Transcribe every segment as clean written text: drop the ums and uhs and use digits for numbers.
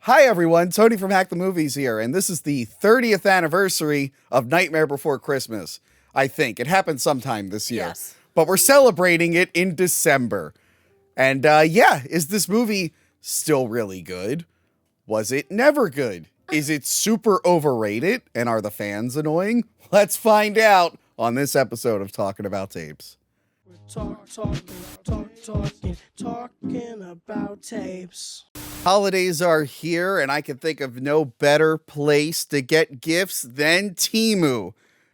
Hi everyone, Tony from Hack the Movies here, and this is the 30th anniversary of Nightmare Before Christmas. I think. It happened sometime this year. Yes. But we're celebrating it in December. And is this movie still really good? Was it never good? Is it super overrated? And are the fans annoying? Let's find out on this episode of Talking About Tapes. Talking about tapes. Holidays are here, and I can think of no better place to get gifts than Temu.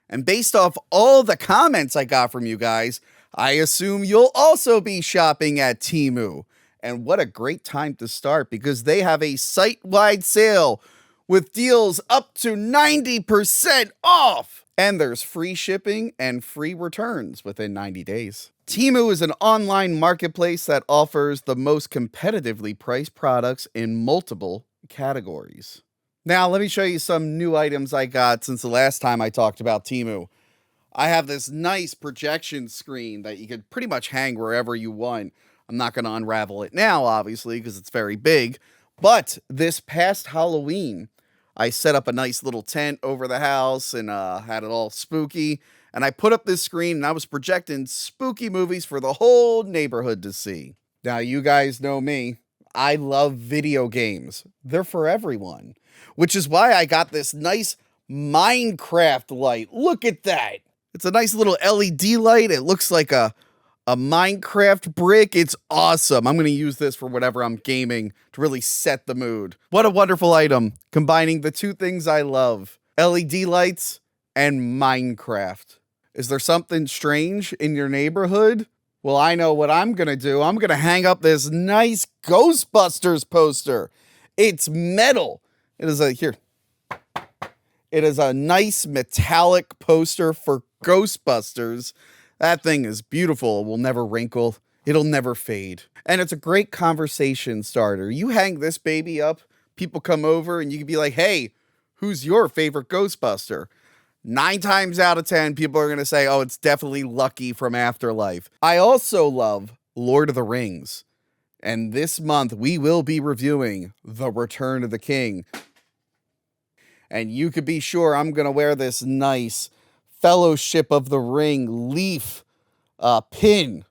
And based off all the comments I got from you guys, I assume you'll also be shopping at Temu. And what a great time to start, because they have a site-wide sale with deals up to 90% off. And there's free shipping and free returns within 90 days. Temu is an online marketplace that offers the most competitively priced products in multiple categories. Now, let me show you some new items I got since the last time I talked about Temu. I have this nice projection screen that you could pretty much hang wherever you want. I'm not going to unravel it now, obviously, because it's very big. But this past Halloween, I set up a nice little tent over the house and had it all spooky. And I put up this screen and I was projecting spooky movies for the whole neighborhood to see. Now, you guys know me. I love video games. They're for everyone. Which is why I got this nice Minecraft light. Look at that. It's a nice little LED light. It looks like a Minecraft brick. It's awesome. I'm going to use this for whatever I'm gaming to really set the mood. What a wonderful item, combining the two things I love, LED lights and Minecraft. Is there something strange in your neighborhood? Well, I know what I'm going to do. I'm going to hang up this nice Ghostbusters poster. It's metal. It is a nice metallic poster for Ghostbusters. That thing is beautiful. It will never wrinkle. It'll never fade. And it's a great conversation starter. You hang this baby up, people come over, and you can be like, hey, who's your favorite Ghostbuster? 9 times out of 10, people are going to say, oh, it's definitely Lucky from Afterlife. I also love Lord of the Rings. And this month, we will be reviewing The Return of the King. And you could be sure I'm going to wear this nice Fellowship of the Ring leaf pin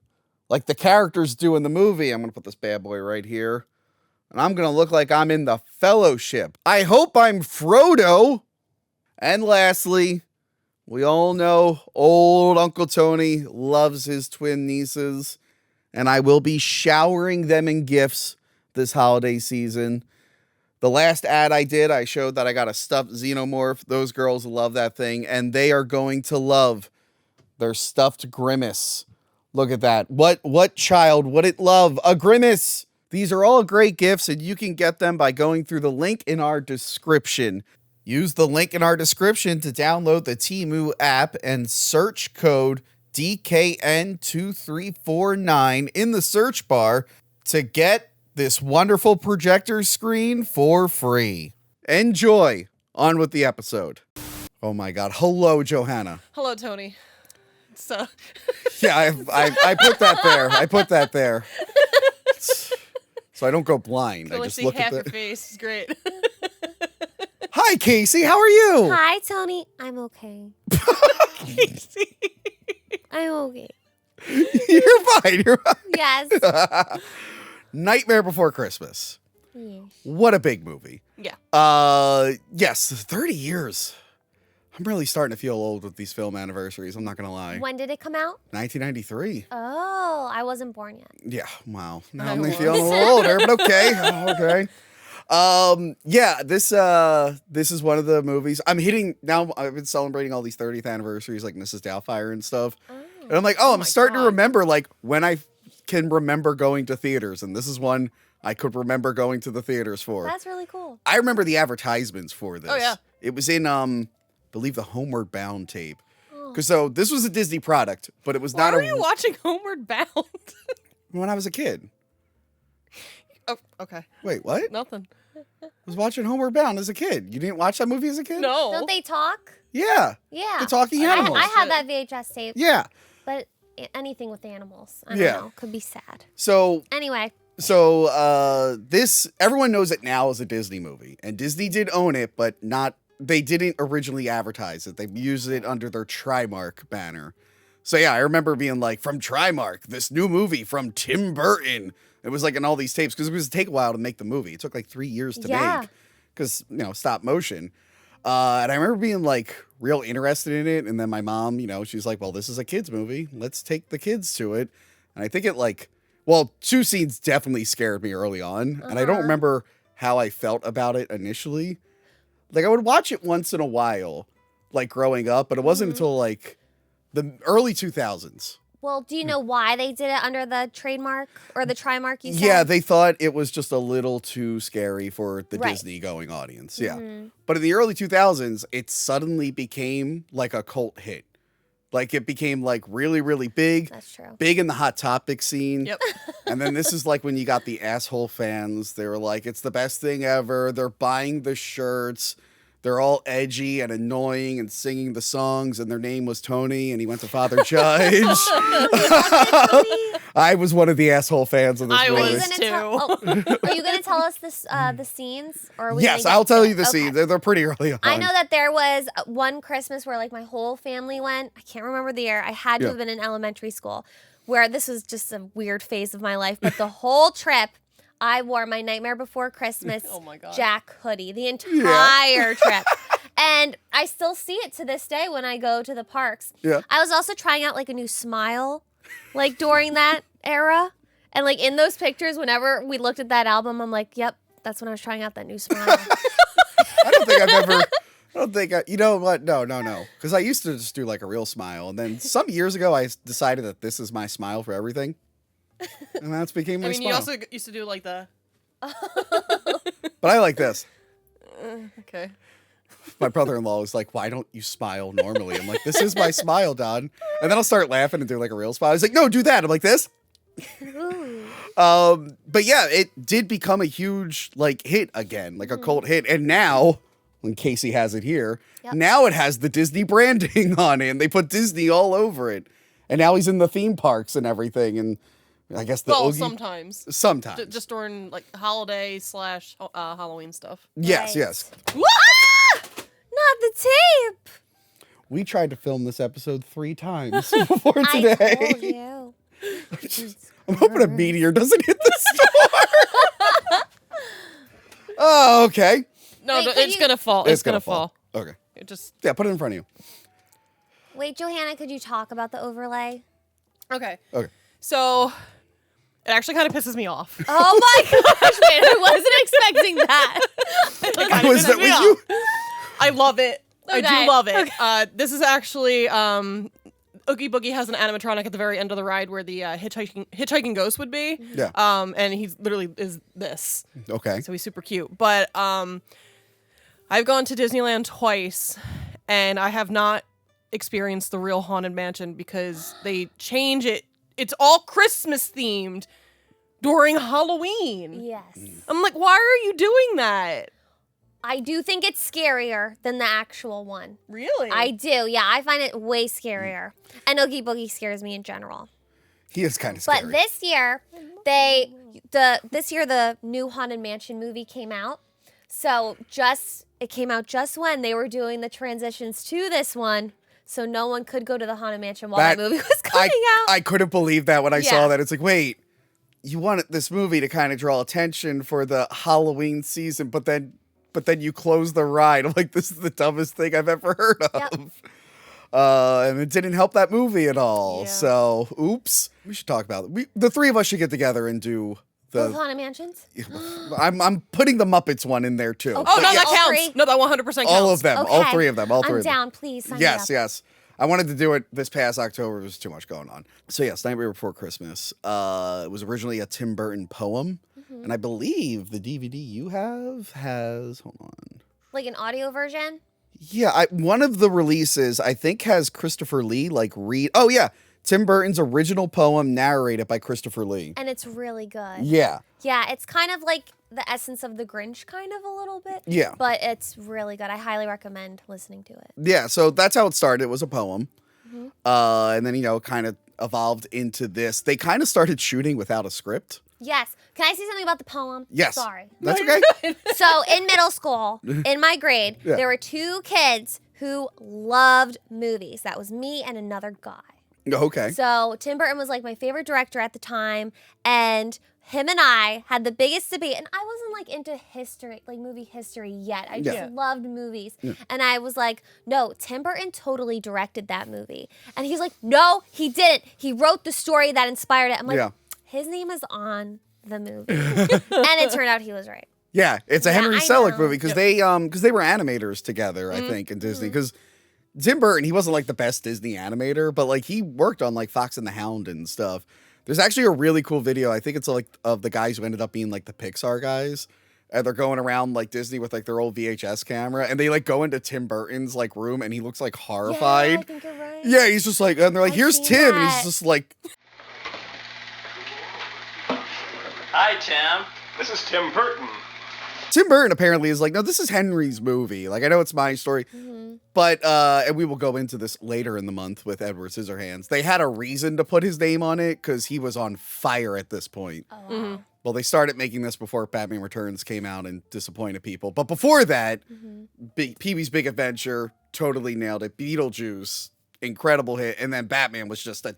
like the characters do in the movie. I'm going to put this bad boy right here. And I'm going to look like I'm in the Fellowship. I hope I'm Frodo. And lastly, we all know old Uncle Tony loves his twin nieces. And I will be showering them in gifts this holiday season. The last ad I did, I showed that I got a stuffed xenomorph. Those girls love that thing, and they are going to love their stuffed Grimace. Look at that. What child wouldn't love a Grimace? These are all great gifts, and you can get them by going through the link in our description. Use the link in our description to download the Temu app and search code DKN2349 in the search bar to get this wonderful projector screen for free. Enjoy. On with the episode. Oh my God. Hello, Johanna. Hello, Tony. So. Yeah, I put that there. I put that there. So I don't go blind. I just look at your face. It's great. Hi, Casey. How are you? Hi, Tony. I'm okay. Casey. I'm okay. You're fine. You're fine. Yes. Nightmare Before Christmas. Yes. What a big movie. Yeah. Yes, 30 years. I'm really starting to feel old with these film anniversaries. I'm not going to lie. When did it come out? 1993. Oh, I wasn't born yet. Yeah, wow. Now I I'm was. feeling a little older, but okay. Okay. This is one of the movies I'm hitting now. I've been celebrating all these 30th anniversaries, like Mrs. Doubtfire and stuff. And I'm like, I'm starting to remember like when I can remember going to theaters, and this is one I could remember going to the theaters for. That's really cool. I remember the advertisements for this. Oh, yeah. It was in I believe the Homeward Bound tape. Because so this was a Disney product, but it was Why not are you watching Homeward Bound? when I was a kid. Oh, okay. Wait, what? Nothing. I was watching Homeward Bound as a kid. You didn't watch that movie as a kid? No. Don't they talk? Yeah. Yeah. The talking animals. I had that VHS tape. Yeah. But anything with animals, I don't Yeah. know, could be sad. So Anyway. So this everyone knows it now as a Disney movie, and Disney did own it, but they didn't originally advertise it. They used it under their Trimark banner. So yeah, I remember being like, from Trimark, this new movie from Tim Burton. It was like in all these tapes because it was take a while to make the movie. It took like 3 years to make because stop motion. And I remember being like real interested in it. And then my mom, she's like, well, this is a kid's movie. Let's take the kids to it. And I think two scenes definitely scared me early on. And I don't remember how I felt about it initially. Like I would watch it once in a while, like growing up, but it wasn't until like the early 2000s. Well, do you know why they did it under the trademark or the Trimark you said? Yeah, they thought it was just a little too scary for the Right. Disney going audience. Yeah. But in the early 2000s, it suddenly became like a cult hit. Like it became like really, really big. That's true. Big in the Hot Topic scene. Yep. And then this is like when you got the asshole fans. They were like, it's the best thing ever. They're buying the shirts. They're all edgy and annoying and singing the songs, and their name was Tony, and he went to Father Judge. I was one of the asshole fans of this I movie. was too. Are you gonna tell us this the scenes? Or are we Yes, gonna I'll get tell to you the it? scenes. Okay. They're pretty early on. I know that there was one Christmas where like my whole family went. I can't remember the year. I had to Yeah. have been in elementary school, where this was just a weird phase of my life. But the whole trip, I wore my Nightmare Before Christmas Oh my God. Jack hoodie the entire trip. And I still see it to this day when I go to the parks. Yeah. I was also trying out like a new smile, like during that era. And like in those pictures, whenever we looked at that album, I'm like, yep, that's when I was trying out that new smile. I don't think you know what? No. Because I used to just do like a real smile. And then some years ago, I decided that this is my smile for everything. And that's became my I mean, you smile. also used to do like the. But I like this. Okay. My brother-in-law was like, why don't you smile normally? I'm like, this is my smile, Don. And then I'll start laughing and do like a real smile. He's like, no, do that. I'm like, this. Ooh. But yeah, it did become a huge like hit again, like a cult hit. And now, when Casey has it here, Yep. now it has the Disney branding on it. And they put Disney all over it. And now he's in the theme parks and everything. And I guess the Oogie. Sometimes. Sometimes. Just during like holiday / Halloween stuff. Yes, Right. yes. Not the tape. We tried to film this episode 3 times before I today. told you. I'm hoping a meteor doesn't hit the store. Oh, okay. No, Wait, no, could it's you- gonna fall. It's gonna fall. Okay. It just Yeah, put it in front of you. Wait, Johanna, could you talk about the overlay? okay. Okay. So it actually kind of pisses me off. Oh my gosh, wait, I wasn't expecting that. Was that with you? I love it. I Okay, do love it. This is actually Oogie Boogie has an animatronic at the very end of the ride where the hitchhiking ghost would be. Yeah. And he literally is this. Okay. So he's super cute. But I've gone to Disneyland twice, and I have not experienced the real Haunted Mansion because they change it. It's all Christmas themed during Halloween. Yes. I'm like, why are you doing that? I do think it's scarier than the actual one. Really? I do. Yeah, I find it way scarier. And Oogie Boogie scares me in general. He is kind of scary. But this year, the new Haunted Mansion movie came out. So it came out just when they were doing the transitions to this one. So no one could go to the Haunted Mansion while that movie was coming out. I couldn't believe that when I Yeah. saw that. It's like, wait, you wanted this movie to kind of draw attention for the Halloween season, but then you close the ride. I'm like, this is the dumbest thing I've ever heard of. Yep. And it didn't help that movie at all. Yeah. So, oops. We should talk about it. The 3 of us should get together and do Both the. Haunted Mansions? I'm putting the Muppets one in there too. Okay. Oh, But no, yeah, that all counts. three? No, that 100% counts. all of them, all Okay. 3 of them, all 3 I'm of them. down. Please sign me Yes, up. yes. I wanted to do it this past October. There was too much going on. So yes, Nightmare Before Christmas. It was originally a Tim Burton poem, and I believe the DVD you have has. Hold on. Like an audio version? Yeah, one of the releases I think has Christopher Lee like read. Oh yeah, Tim Burton's original poem narrated by Christopher Lee. And it's really good. Yeah, Yeah, it's kind of like the essence of The Grinch, kind of a little bit. yeah, But it's really good. I highly recommend listening to it. yeah. So that's how it started. It was a poem, and then kind of evolved into this. They kind of started shooting without a script. Yes. Can I say something about the poem? Yes. Sorry. That's okay. So in middle school, in my grade, Yeah. there were 2 kids who loved movies. That was me and another guy. Okay. So Tim Burton was like my favorite director at the time, and him and I had the biggest debate. And I wasn't like into history, like movie history yet. I just Yeah. loved movies. And I was like, no, Tim Burton totally directed that movie. And he's like, no, he didn't. He wrote the story that inspired it. I'm like, Yeah. his name is on the movie. And it turned out he was right. Yeah, it's a Yeah, Henry I Selick know. movie because they were animators together, I think, in Disney. Because Tim Burton, he wasn't like the best Disney animator, but like he worked on like Fox and the Hound and stuff. There's actually a really cool video. I think it's like of the guys who ended up being like the Pixar guys. And they're going around like Disney with like their old VHS camera, and they like go into Tim Burton's like room, and he looks like horrified. Yeah, I think you're right. Yeah, he's just like, and they're like, I've "Here's seen Tim," and that. he's just like, Hi, Tim. This is Tim Burton. Tim Burton apparently is like, no, this is Henry's movie. Like, I know it's my story, but and we will go into this later in the month with Edward Scissorhands. They had a reason to put his name on it because he was on fire at this point. Oh, wow. Well, they started making this before Batman Returns came out and disappointed people. But before that, Pee-wee's Big Adventure totally nailed it. Beetlejuice, incredible hit, and then Batman was just a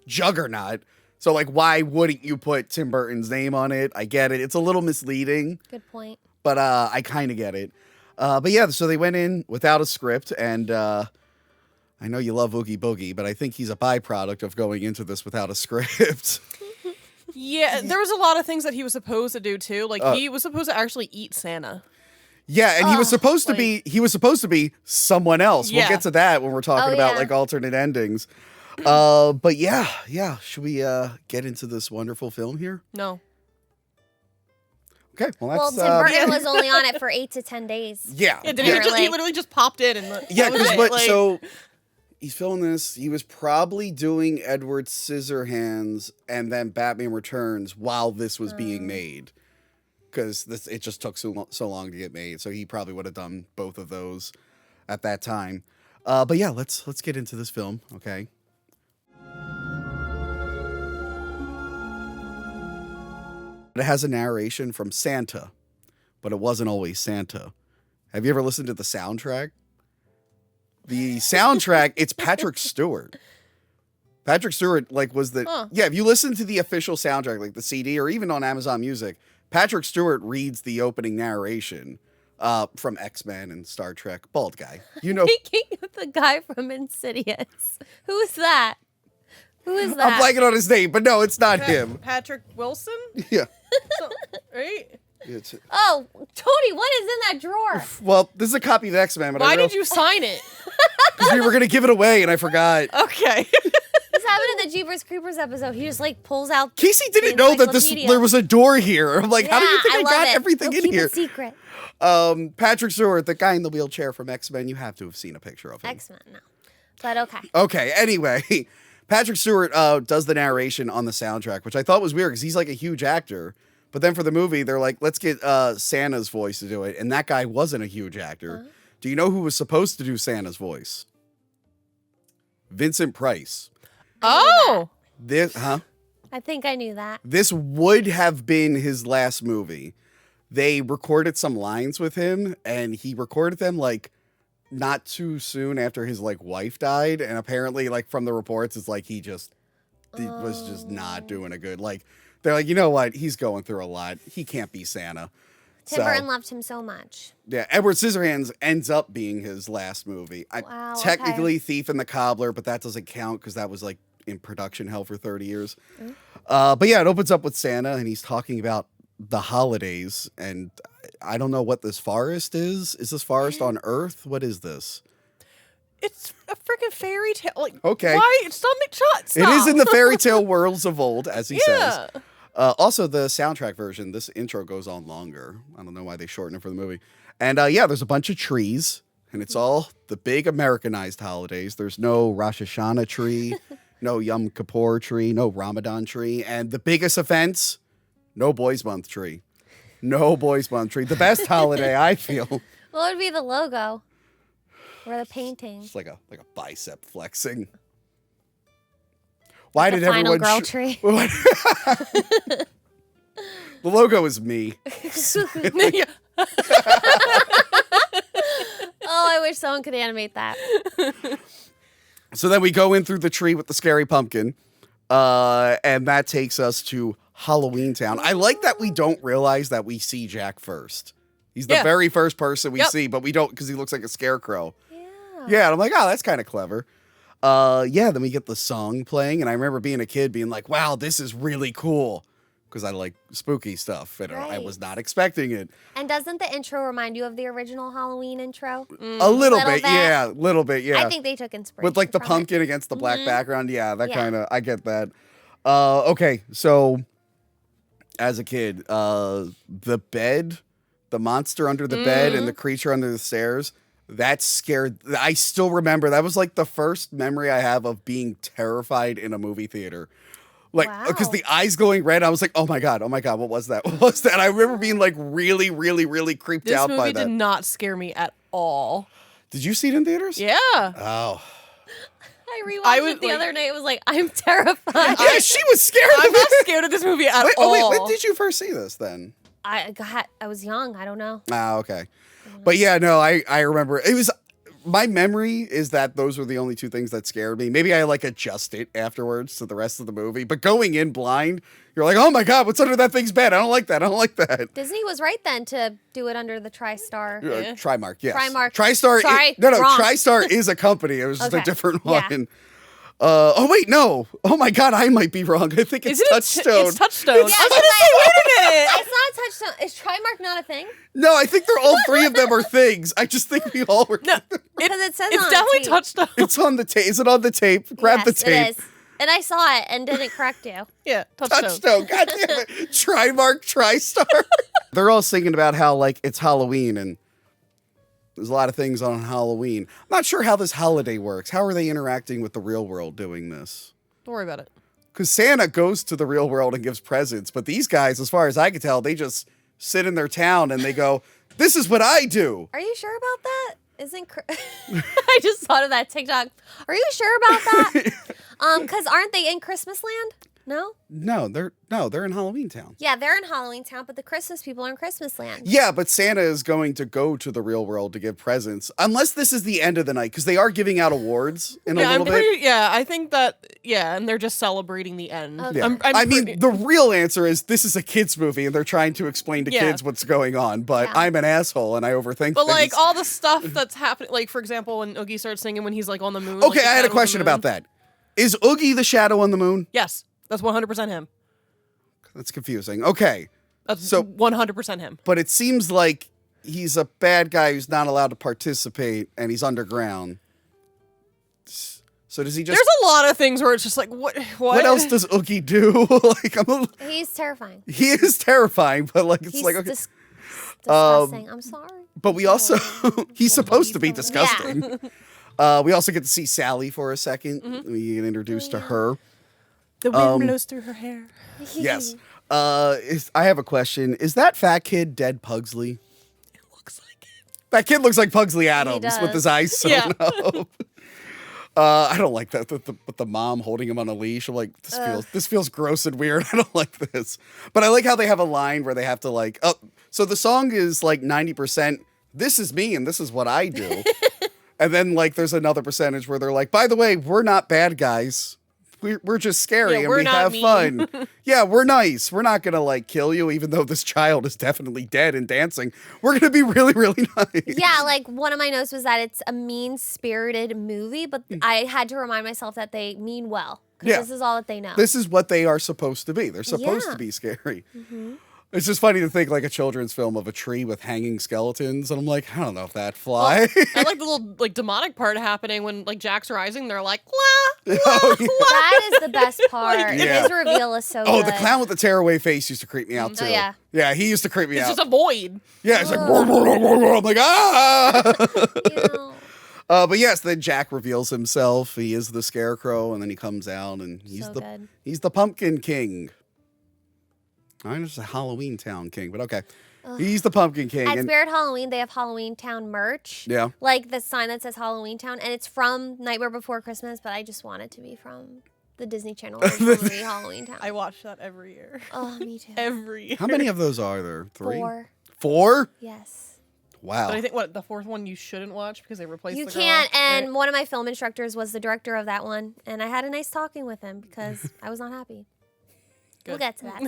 juggernaut. So, like, why wouldn't you put Tim Burton's name on it? I get it. It's a little misleading, Good point. but I kind of get it. But yeah, so they went in without a script, and I know you love Oogie Boogie, but I think he's a byproduct of going into this without a script. Yeah, there was a lot of things that he was supposed to do too. Like he was supposed to actually eat Santa. Yeah, and he was supposed to like- be someone else. We'll Yeah. get to that when we're talking Oh, about yeah. like alternate endings. But yeah. Should we get into this wonderful film here? No. Okay, well Well, that's Tim Burton was only on it for 8 to 10 days. yeah. Yeah, Apparently. he literally just popped in and Yeah, that was because it. Like, so he's filming this. He was probably doing Edward Scissorhands and then Batman Returns while this was being made, because it just took so long to get made. So he probably would have done both of those at that time. But yeah, let's get into this film. Okay. It has a narration from Santa, but it wasn't always Santa. Have you ever listened to the soundtrack? The soundtrack, it's Patrick Stewart. Patrick Stewart, like, was the... Huh. Yeah, if you listen to the official soundtrack, like the CD, or even on Amazon Music, Patrick Stewart reads the opening narration from X-Men and Star Trek. Bald guy. You know... Thinking of the guy from Insidious. Who is that? Who is that? I'm blanking on his name, but no, it's not him. Patrick Wilson? Yeah. So, right? It's, Oh, Tony, what is in that drawer? well, this is a copy of X-Men, but Why did you sign it? Because we were going to give it away, and I forgot. Okay. This happened in the Jeepers Creepers episode. He just like pulls out. Casey didn't the know that encyclopedia. there was a door here. I'm like, how do you think I love got it. everything We'll in keep here? It secret. Patrick Stewart, the guy in the wheelchair from X-Men, you have to have seen a picture of him. X-Men, no. But okay. Okay, anyway, Patrick Stewart does the narration on the soundtrack, which I thought was weird because he's like a huge actor. But then for the movie, they're like, let's get Santa's voice to do it. And that guy wasn't a huge actor. Do you know who was supposed to do Santa's voice? Vincent Price. Oh. I think I knew that. This would have been his last movie. They recorded some lines with him, and he recorded them like not too soon after his like wife died. And apparently, like from the reports, it's like he was just not doing a good. Like they're like, you know what? He's going through a lot. He can't be Santa. Tim Burton loved him so much. Yeah, Edward Scissorhands ends up being his last movie. Wow, Technically, Thief and the Cobbler, but that doesn't count because that was like in production hell for 30 years. But yeah, it opens up with Santa, and he's talking about the holidays, and I don't know what this forest is. Is this forest on Earth? What is this? It's a freaking fairy tale. Like, Okay. Why? Stop. It is in the fairy tale worlds of old, as he Yeah. says. Also, the soundtrack version, this intro goes on longer. I don't know why they shortened it for the movie. And yeah, there's a bunch of trees, and it's all the big Americanized holidays. There's no Rosh Hashanah tree, no Yom Kippur tree, no Ramadan tree, and the biggest offense, no Boys Month tree. No Boys Month tree. The best holiday, I feel. What would be the logo? Or the painting? It's like a bicep flexing. Why The did final everyone girl tree. The logo is me. Yeah. Oh, I wish someone could animate that. So then we go in through the tree with the scary pumpkin, and that takes us to Halloween Town. I like that we don't realize that we see Jack first. He's the very first person we see, but we don't because he looks like a scarecrow. Yeah, and I'm like, oh, that's kind of clever. Then we get the song playing, and I remember being a kid being like, wow, this is really cool. Because I like spooky stuff, and I was not expecting it. And doesn't the intro remind you of the original Halloween intro? A little bit, yeah. I think they took inspiration with like the from pumpkin against the black background. Yeah, that kind of, I get that. Okay, so as a kid, the bed, the monster under the bed and the creature under the stairs, that scared, I still remember, that was like the first memory I have of being terrified in a movie theater. Like, because the eyes going red, I was like, oh my God, what was that? What was that? And I remember being like really, really, really creeped out by that. This movie did not scare me at all. Did you see it in theaters? Yeah. Oh. I rewatched it the other night. It was like, I'm terrified. Yeah, she was scared of I'm it. not scared of this movie at all. Wait, when did you first see this then? I was young. I don't know. Ah, okay. But yeah, no, I remember. It was, my memory is that those were the only two things that scared me. Maybe I like adjust it afterwards to the rest of the movie. But going in blind, you're like, oh my God, what's under that thing's bed? I don't like that. Disney was right then to do it under the TriStar. Trimark, yes. Trimark. TriStar. Sorry, no, wrong. TriStar is a company. It was just a different one. Yeah. Oh wait, no. Oh my God, I might be wrong. I think it's Touchstone. It's Touchstone. Yeah, I was gonna say, wait a minute. I saw Touchstone. Is Trimark not a thing? No, I think they're all three of them are things. I just think we all were. No, Because it says it's on definitely tape. Touchstone. It's on the tape. Is it on the tape? Grab the tape. It is. And I saw it and didn't correct you. Yeah, Touchstone. Touchstone. God damn it. Trimark, TriStar. They're all singing about how like it's Halloween and there's a lot of things on Halloween. I'm not sure how this holiday works. How are they interacting with the real world doing this? Don't worry about it. Because Santa goes to the real world and gives presents, but these guys, as far as I can tell, they just sit in their town and they go, this is what I do. Are you sure about that? I just thought of that TikTok. Are you sure about that? Because aren't they in Christmas Land? No? No, they're in Halloween Town. Yeah, they're in Halloween Town, but the Christmas people are in Christmas Land. Yeah, but Santa is going to go to the real world to give presents, unless this is the end of the night, because they are giving out awards in a little bit. Yeah, I think that, and they're just celebrating the end. Okay. Yeah. I mean, the real answer is this is a kid's movie, and they're trying to explain to kids what's going on, but I'm an asshole, and I overthink But, things. like, all the stuff that's happening, like, for example, when Oogie starts singing when he's, like, on the moon. Okay, like, I had a question about that. Is Oogie the shadow on the moon? Yes, that's 100% him. That's confusing. Okay. That's So- 100% him. But it seems like he's a bad guy who's not allowed to participate, and he's underground. So does he just... There's a lot of things where it's just like, what? What else does Oogie do? Like, He's terrifying. he is terrifying, but like it's He's like okay. disgusting. I'm sorry. But we also he's supposed to be disgusting. We also get to see Sally for a 2nd. We get introduced to her. The wind blows through her hair. Yes. I have a question. Is that fat kid dead Pugsley? It looks like it. That kid looks like Pugsley Adams does. with his eyes sewn Yeah. up. I don't like that with the mom holding him on a leash. I'm like, this feels gross and weird. I don't like this. But I like how they have a line where they have to like, so the song is like 90%, this is me and this is what I do. And then like there's another percentage where they're like, by the way, we're not bad guys. We're just scary and we're we not have mean. fun. Yeah, we're nice. We're not going to like kill you, even though this child is definitely dead and dancing. We're going to be really, really nice. Yeah, like one of my notes was that it's a mean-spirited movie, but I had to remind myself that they mean well. Because this is all that they know. This is what they are supposed to be. They're supposed to be scary. It's just funny to think like a children's film of a tree with hanging skeletons. And I'm like, I don't know if that fly. I like the little like demonic part happening when like Jack's rising. They're like, la, Oh, yeah. That is the best part. Yeah. His reveal is so Oh, good. the clown with the tearaway face used to creep me out too. yeah. Yeah, he used to creep me it's out. just a void. Yeah, it's like, I'm like, ah! You But yes, then Jack reveals himself. He is the Scarecrow, and then he comes out, and he's So the good. he's the Pumpkin King. I'm just a Halloween Town King, but okay. He's the Pumpkin King. At and Spirit Halloween, they have Halloween Town merch. yeah. Like the sign that says Halloween Town, and it's from Nightmare Before Christmas, but I just want it to be from The Disney Channel original movie Halloween Town. I watch that every year. Oh, me too. Every year. How many of those are there? 3? 4. 4? Yes. Wow. But I think the fourth one you shouldn't watch because they replaced You the girl. can't. And Right? one of my film instructors was the director of that one, and I had a nice talking with him because I was not happy. We'll Good. get to that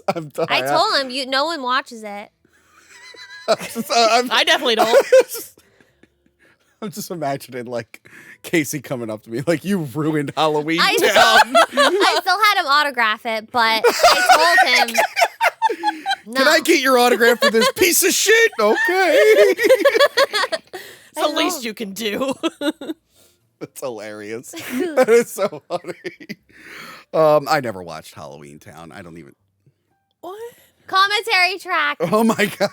someday. I told him, no one watches it. I definitely don't. I'm just imagining like Casey coming up to me like, you ruined Halloween I Town. I still had him autograph it, but I told him, no. Can I get your autograph for this piece of shit? Okay. It's the least you can do. That's hilarious. That is so funny. I never watched Halloween Town. I don't even. What? Commentary track. Oh my God.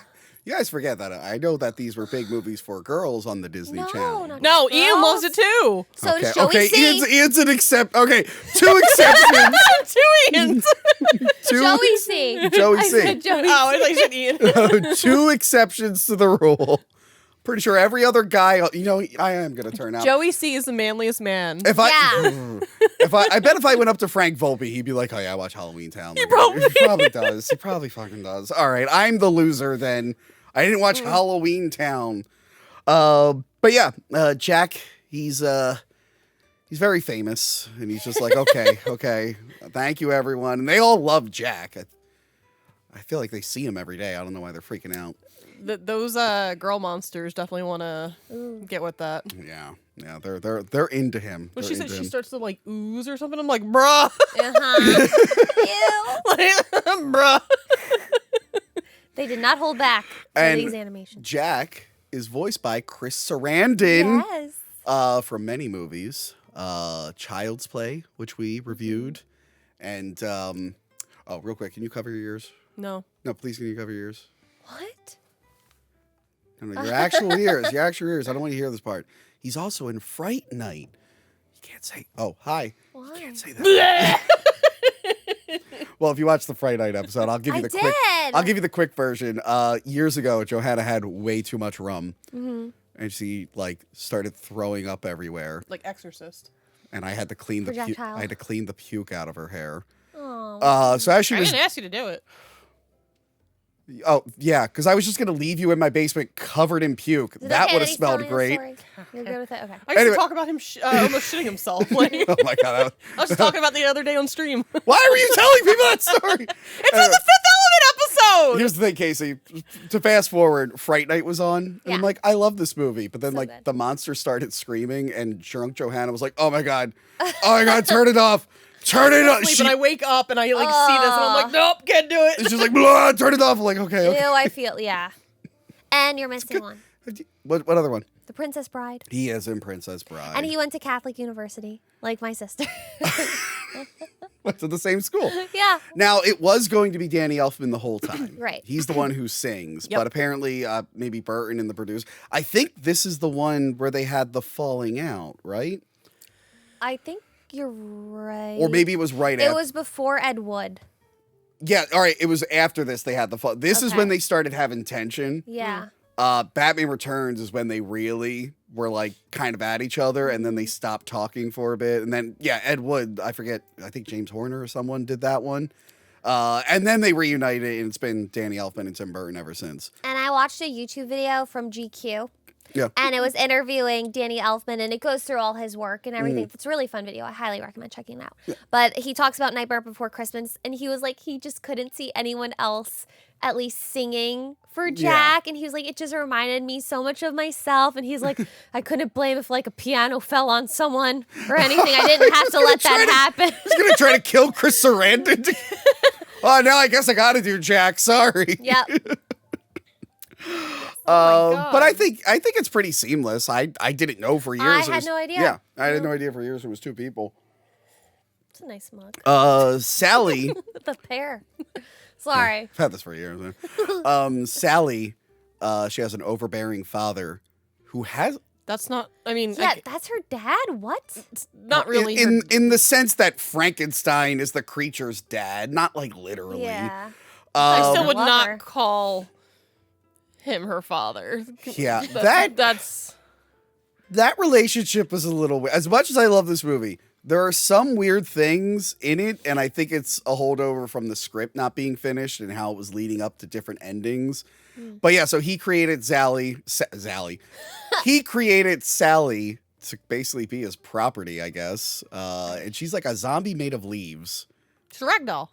You guys forget that. I know that these were big movies for girls on the Disney Channel. No, Ian loves it too. So does Joey C. Ian's an except. Okay, 2 exceptions. 2 Ians. Joey C. Joey I C. said Joey Oh, I C. thought you said Ian. 2 exceptions to the rule. Pretty sure every other guy, I am gonna turn out. Joey C is the manliest man. If I bet if I went up to Frank Volpe, he'd be like, "Oh yeah, I watch Halloween Town." He probably does. He probably fucking does. All right, I'm the loser then. I didn't watch Halloween Town. But yeah, Jack, he's very famous, and he's just like, okay, thank you everyone, and they all love Jack. I feel like they see him every day. I don't know why they're freaking out. Those girl monsters definitely want to get with that. Yeah, they're into him. Well, They're she said into she him. starts to like ooze or something. I'm like, bruh. Ew. Like, bruh. They did not hold back for And these animations. Jack is voiced by Chris Sarandon. Yes. From many movies. Child's Play, which we reviewed. And, real quick, can you cover your ears? No. No, please, can you cover your ears? What? No, your actual ears. Your actual ears. I don't want to hear this part. He's also in Fright Night. You can't say, oh, hi. Why? You can't say that. Well, if you watch the Fright Night episode, I'll give you the quick version. Years ago, Johanna had way too much rum. Mm-hmm. And she started throwing up everywhere. Like Exorcist. And I had to clean Projectile. I had to clean the puke out of her hair. Oh. So as she I was, didn't ask you to do it. oh yeah, because I was just gonna leave you in my basement covered in puke. That would have smelled great. You're good with it? Okay. I used Anyway. to talk about him almost shitting himself. Like, Oh my God, I was just talking about the other day on stream. why were you telling people that story? It's on the Fifth Element episode. Here's the thing, Casey. To fast forward, Fright Night was on, and I'm Yeah. like, I love this movie. But then, So like, good. the monster started screaming, and drunk Johanna was like, "Oh my God, turn it off, turn it off." Sleep, and I wake up and I see this and I'm like, nope, can't do it. She's like, "Blah, turn it off." I'm like, okay. Ew, I feel, yeah. And you're missing one. What other one? The Princess Bride. He is in Princess Bride. And he went to Catholic University, like my sister. went to the same school. Yeah. Now, it was going to be Danny Elfman the whole time. Right. He's the one who sings. Yep. But apparently, maybe Burton and the producer. I think this is the one where they had the falling out, right? I think you're right. Or maybe it was right It after. was before Ed Wood. Yeah, all right. It was after this they had the fall. This is Okay. when they started having tension. Yeah. Batman Returns is when they really were like kind of at each other, and then they stopped talking for a bit. And then, yeah, Ed Wood, I forget, I think James Horner or someone did that one. And then they reunited, and it's been Danny Elfman and Tim Burton ever since. And I watched a YouTube video from GQ. Yeah. And it was interviewing Danny Elfman, and it goes through all his work and everything. It's a really fun video. I highly recommend checking it out. Yeah. But he talks about Nightmare Before Christmas, and he was like, he just couldn't see anyone else at least singing for Jack. And he was like, it just reminded me so much of myself. And he's like, I couldn't blame if like a piano fell on someone or anything. I didn't have to let that happen. He's going to try to kill Chris Sarandon. Oh, now I guess I got to do Jack. Sorry. Yep. But I think it's pretty seamless. I didn't know for years. I it had was- no idea. Yeah, I had no idea for years it was 2 people. It's a nice mug. Sally. The pair. Sorry. I've had this for years. Sally, she has an overbearing father who has That's not, I mean, Yeah, that's her dad? What? it's not really. in the sense that Frankenstein is the creature's dad, not like literally. Yeah. I still would Love not her. call him her father. Yeah, that's that relationship was a little weird. As much as I love this movie, There are some weird things in it, and I think it's a holdover from the script not being finished and how it was leading up to different endings. But yeah, so he created Zally. He created Sally to basically be his property, I guess. And she's like a zombie made of leaves. She's a ragdoll.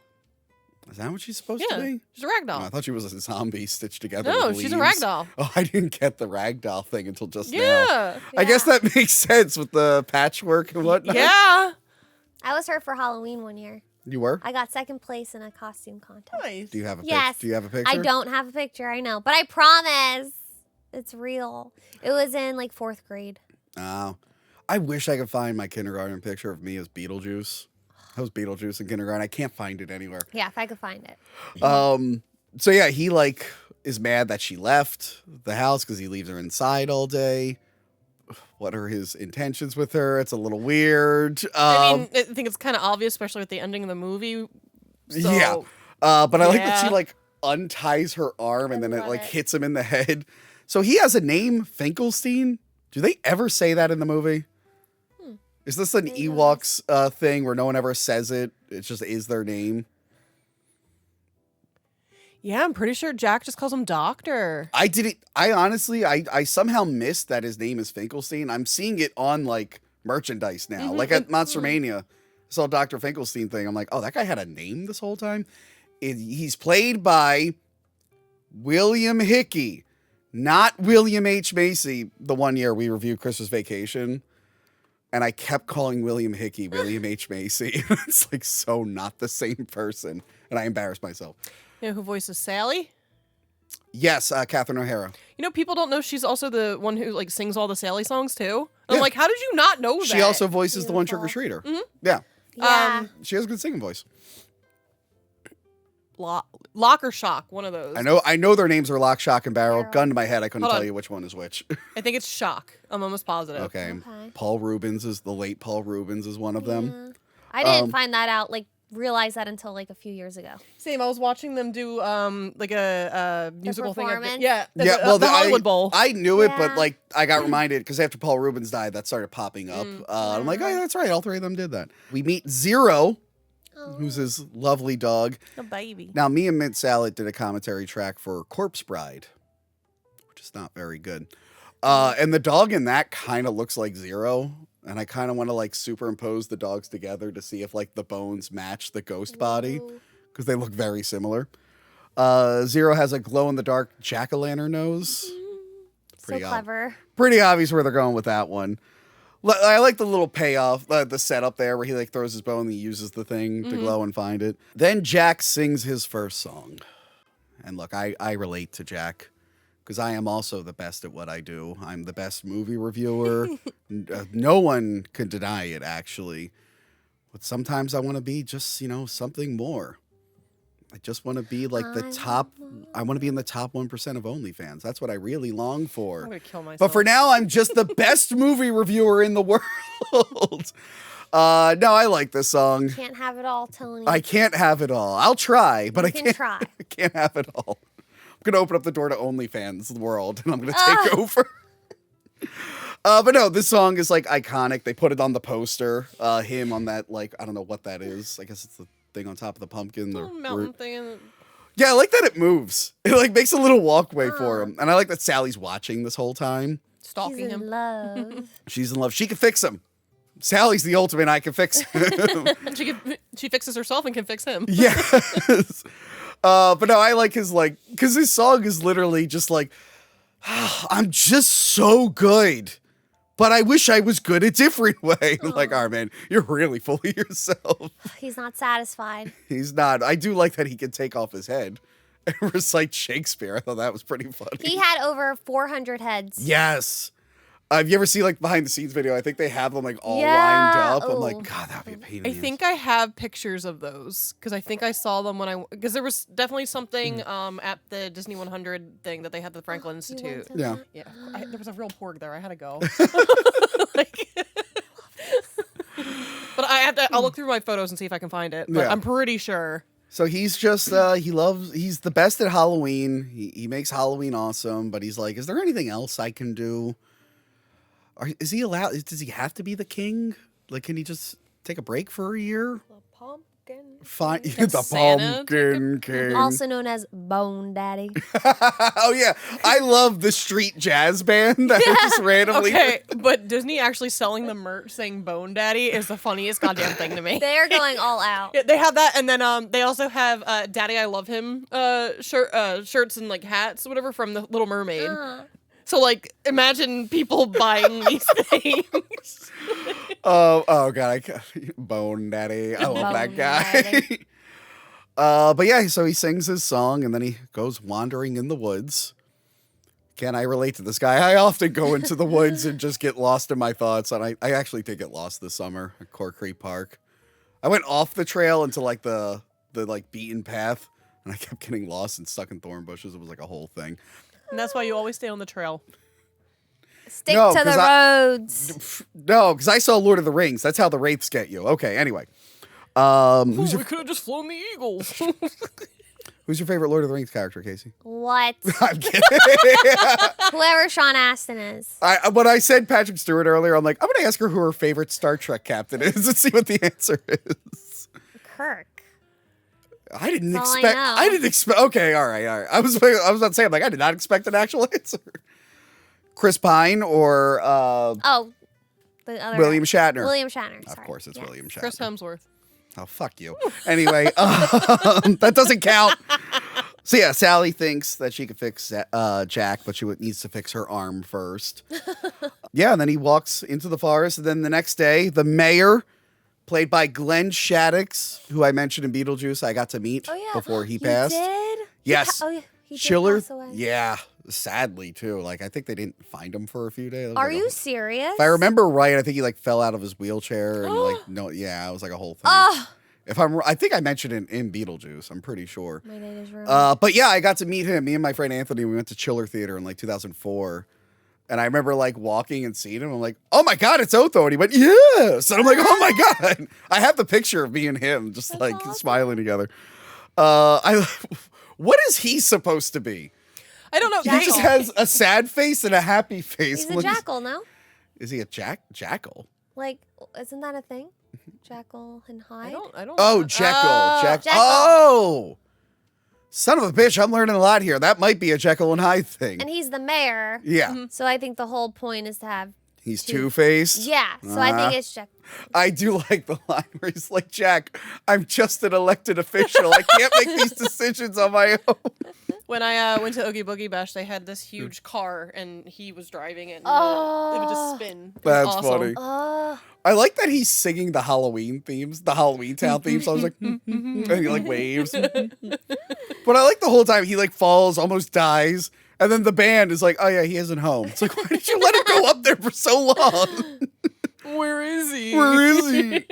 Is that what she's supposed Yeah, to be? she's a ragdoll. Oh, I thought she was a zombie stitched together. No, with she's a leaves. ragdoll. Oh, I didn't get the ragdoll thing until just now. Yeah. I guess that makes sense with the patchwork and whatnot. Yeah. I was her for Halloween one year. You were? I got second place in a costume contest. Nice. Do you have a Yes. Do you have a picture? I don't have a picture, I know. But I promise it's real. It was in like 4th grade. Oh. I wish I could find my kindergarten picture of me as Beetlejuice. I was Beetlejuice in kindergarten. I can't find it anywhere. Yeah, if I could find it. So yeah, he like is mad that she left the house because he leaves her inside all day. What are his intentions with her? It's a little weird. I mean, I think it's kind of obvious, especially with the ending of the movie. So, yeah. But I like that she yeah. like unties her arm and then it love like it. hits him in the head. So he has a name, Finkelstein. Do they ever say that in the movie? Is this an Maybe. Ewoks thing where no one ever says it? It just is their name. Yeah, I'm pretty sure Jack just calls him Doctor. I didn't. I honestly, I somehow missed that his name is Finkelstein. I'm seeing it on like merchandise now, like at Monster Mania. I saw Dr. Finkelstein thing. I'm like, oh, that guy had a name this whole time. He's played by William Hickey, not William H. Macy. The one year we reviewed Christmas Vacation, and I kept calling William Hickey William H. Macy. It's like so not the same person, and I embarrassed myself. You know who voices Sally? Yes, Catherine O'Hara. You know, people don't know she's also the one who like sings all the Sally songs too. I'm Yeah. like, how did you not know that? She also voices the one trick or Beautiful. treater. Yeah, Yeah. she has a good singing voice. Lock or Shock, one of those. I know their names are Lock, Shock, and Barrel. Barrel. Gun to my head, I couldn't Hold tell on. you which one is which. I think it's Shock. I'm almost positive. Okay. Okay. Paul Rubens is the late Paul Rubens is one of them. Yeah. I didn't find that out, like, realize that until like a few years ago. Same. I was watching them do like a musical thing. performance? Yeah. Yeah, the Hollywood I, Bowl. I knew it, but Yeah. like I got reminded because after Paul Rubens died, that started popping up. I'm like, oh, yeah, that's right. All three of them did that. We meet Zero, who's his lovely dog. A baby. Now, me and Mint Salad did a commentary track for Corpse Bride, which is not very good. And the dog in that kind of looks like Zero. And I kind of want to like superimpose the dogs together to see if like the bones match the ghost body because they look very similar. Zero has a glow in the dark jack-o'-lantern nose. So clever. Pretty obvious where they're going with that one. I like the little payoff, the setup there where he like throws his bone and he uses the thing to glow and find it. Then Jack sings his first song. And look, I relate to Jack because I am also the best at what I do. I'm the best movie reviewer. No one can deny it, actually. But sometimes I want to be just, something more. I just want to be like I want to be in the top 1% of OnlyFans. That's what I really long for. I'm gonna kill myself. But for now, I'm just the best movie reviewer in the world. No, I like this song. Can't have it all, Tony. I can't have it all. I'll try, but I can can't. try. I can't have it all. I'm gonna open up the door to OnlyFans world, and I'm gonna take over. But no, this song is like iconic. They put it on the poster. Him on that, like, I don't know what that is. I guess it's the thing on top of the pumpkin. Little mountain thing. Yeah, I like that it moves. It like makes a little walkway for him, and I like that Sally's watching this whole time. He's Stalking him. in love. She's in love. She can fix him. Sally's the ultimate. I can fix him. She fixes herself and can fix him. Yes. But no, I like his because his song is literally just like, I'm just so good, but I wish I was good a different way. Like, all right, man, you're really full of yourself. He's not satisfied. He's not. I do like that he can take off his head and recite Shakespeare. I thought that was pretty funny. He had over 400 heads. Yes. Have you ever seen like behind the scenes video? I think they have them like all Yeah. lined up. I'm like, Ooh. God, that'd be a pain in I the think I have pictures of those because I think I saw them when because there was definitely something at the Disney 100 thing that they had the Franklin You Institute. went to Yeah. that? Yeah, there was a real porg there. I had to go. But I'll look through my photos and see if I can find it. But Yeah. I'm pretty sure. So he's just he's the best at Halloween. He makes Halloween awesome, but he's like, is there anything else I can do? Is he allowed? Does he have to be the king? Like, can he just take a break for a year. The pumpkin. Fine, King. the Santa Pumpkin King. Also known as Bone Daddy. Oh yeah, I love the street jazz band that just randomly. Okay, but Disney actually selling the merch saying Bone Daddy is the funniest goddamn thing to me. They are going all out. Yeah, they have that, and then they also have Daddy I Love Him shirts and like hats, whatever, from the Little Mermaid. So like, imagine people buying these things. Oh god, Bone Daddy. I love that Bone guy. Daddy. But yeah, so he sings his song and then he goes wandering in the woods. Can I relate to this guy? I often go into the woods and just get lost in my thoughts, and I actually did get lost this summer at Cork Park. I went off the trail into like the like beaten path, and I kept getting lost and stuck in thorn bushes. It was like a whole thing. And that's why you always stay on the trail. Stick No, to the 'cause roads. No, because I saw Lord of the Rings. That's how the wraiths get you. Okay, anyway. Who's We could have just flown the eagles. your favorite Lord of the Rings character, Casey? What? I'm kidding. Whoever Sean Astin is. When I said Patrick Stewart earlier, I'm like, I'm going to ask her who her favorite Star Trek captain is and see what the answer is. Kirk. I didn't That's all I expect. know. I didn't expect. Okay, all right. I was about to say, I'm like, I did not expect an actual answer. Chris Pine or Oh, the other William guy. Shatner. William Shatner. Of Sorry. course, it's Yes. William Shatner. Chris Hemsworth. Oh, fuck you. Anyway, that doesn't count. So yeah, Sally thinks that she could fix Jack, but she needs to fix her arm first. Yeah, and then he walks into the forest, and then the next day, the mayor, played by Glenn Shaddix, who I mentioned in Beetlejuice, I got to meet Oh yeah. before he You passed. did? Yes. Oh yeah. He did Chiller. pass away. Yeah, sadly too. Like I think they didn't find him for a few days. It was Are like a you whole- serious? If I remember right, I think he like fell out of his wheelchair and like no, yeah, it was like a whole thing. Oh, I think I mentioned it in Beetlejuice. I'm pretty sure. my date is ruined. But yeah, I got to meet him. Me and my friend Anthony, we went to Chiller Theater in like 2004. And I remember like walking and seeing him. I'm like, oh my God, it's Otho. And he went, yes. And I'm like, oh my God. I have the picture of me and him just like awesome. smiling together. What is he supposed to be? I don't know. He just has a sad face and a happy face. He's a jackal, no? Is he a jackal? Like, isn't that a thing? Jackal and Hyde? I don't. Oh, Jekyll. Jekyll. Oh, son of a bitch! I'm learning a lot here. That might be a Jekyll and Hyde thing. And he's the mayor. Yeah, So I think the whole point is to have. he's Two-Faced. Yeah. So I think it's Jack. I do like the line where he's like, Jack, I'm just an elected official. I can't make these decisions on my own. When I went to Oogie Boogie Bash, they had this huge car, and he was driving it, and it would just spin. It was That's awesome. funny. Oh, I like that he's singing the Halloween themes, the Halloween Town themes. So I was like, and he like waves. But I like the whole time he like falls, almost dies. And then the band is like, oh yeah, he isn't home. It's like, why did you let him go up there for so long? Where is he? Where is he?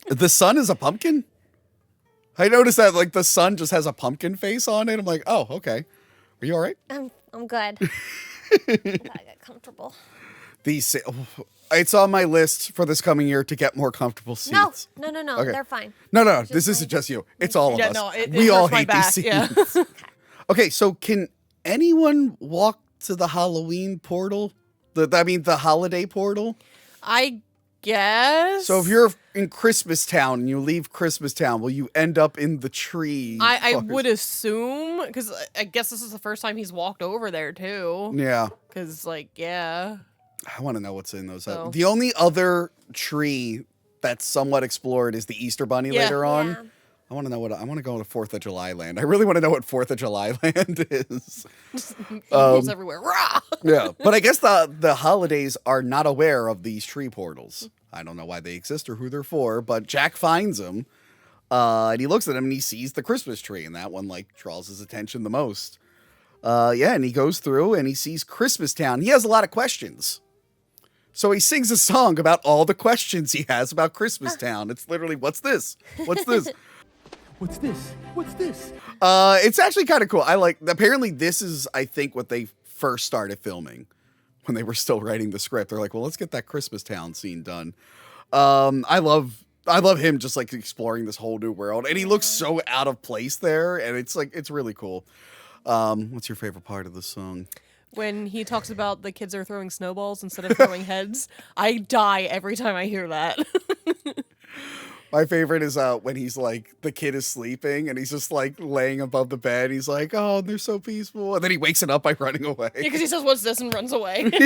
The sun is a pumpkin? I noticed that like the sun just has a pumpkin face on it. I'm like, oh, okay. Are you all right? I'm good. I gotta get comfortable. It's on my list for this coming year to get more comfortable seats. No. Okay. They're fine. No, Just this isn't like- just you. It's all of Yeah, us. no, it We all hurts my hate back. these Yeah. seats. Okay, so can anyone walk to the Halloween portal? The holiday portal? I guess. So if you're in Christmas Town and you leave Christmas Town, will you end up in the tree? I forest? would assume, because I guess this is the first time he's walked over there too. Yeah. Because yeah. I want to know what's in those. So- The only other tree that's somewhat explored is the Easter Bunny Yeah. later on. Yeah. I want to know I want to go to 4th of July land. I really want to know what 4th of July land is. Eagles everywhere. Rah! Yeah. But I guess the holidays are not aware of these tree portals. I don't know why they exist or who they're for, but Jack finds them. And he looks at him and he sees the Christmas tree, and that one like draws his attention the most. And he goes through and he sees Christmas Town. He has a lot of questions. So he sings a song about all the questions he has about Christmas Town. It's literally, what's this? What's this? What's this? What's this? It's actually kind of cool. Apparently this is, I think, what they first started filming when they were still writing the script. They're like, well, let's get that Christmas Town scene done. I love him just like exploring this whole new world, and he looks so out of place there, and it's really cool. What's your favorite part of the song? When he talks about the kids are throwing snowballs instead of throwing heads, I die every time I hear that. My favorite is when he's like, the kid is sleeping and he's just like laying above the bed. He's like, oh, they're so peaceful. And then he wakes it up by running away. Yeah, because he says, "What's this?" and runs away. Do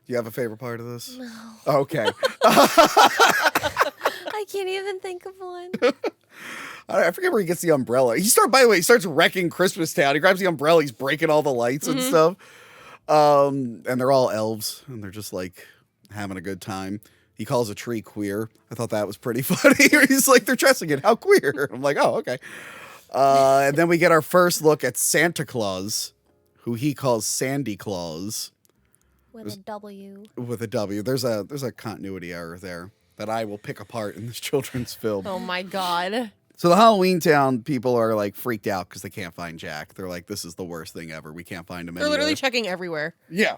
you have a favorite part of this? No. Okay. I can't even think of one. I forget where he gets the umbrella. By the way, he starts wrecking Christmas Town. He grabs the umbrella. He's breaking all the lights and stuff. And they're all elves. And they're just like having a good time. He calls a tree queer. I thought that was pretty funny. He's like, they're dressing it. How queer? I'm like, oh, okay. And then we get our first look at Santa Claus, who he calls Sandy Claus. With a W. With a W. There's a continuity error there that I will pick apart in this children's film. Oh my god. So the Halloween Town people are like freaked out because they can't find Jack. They're like, this is the worst thing ever. We can't find him They're anywhere. literally checking everywhere. Yeah.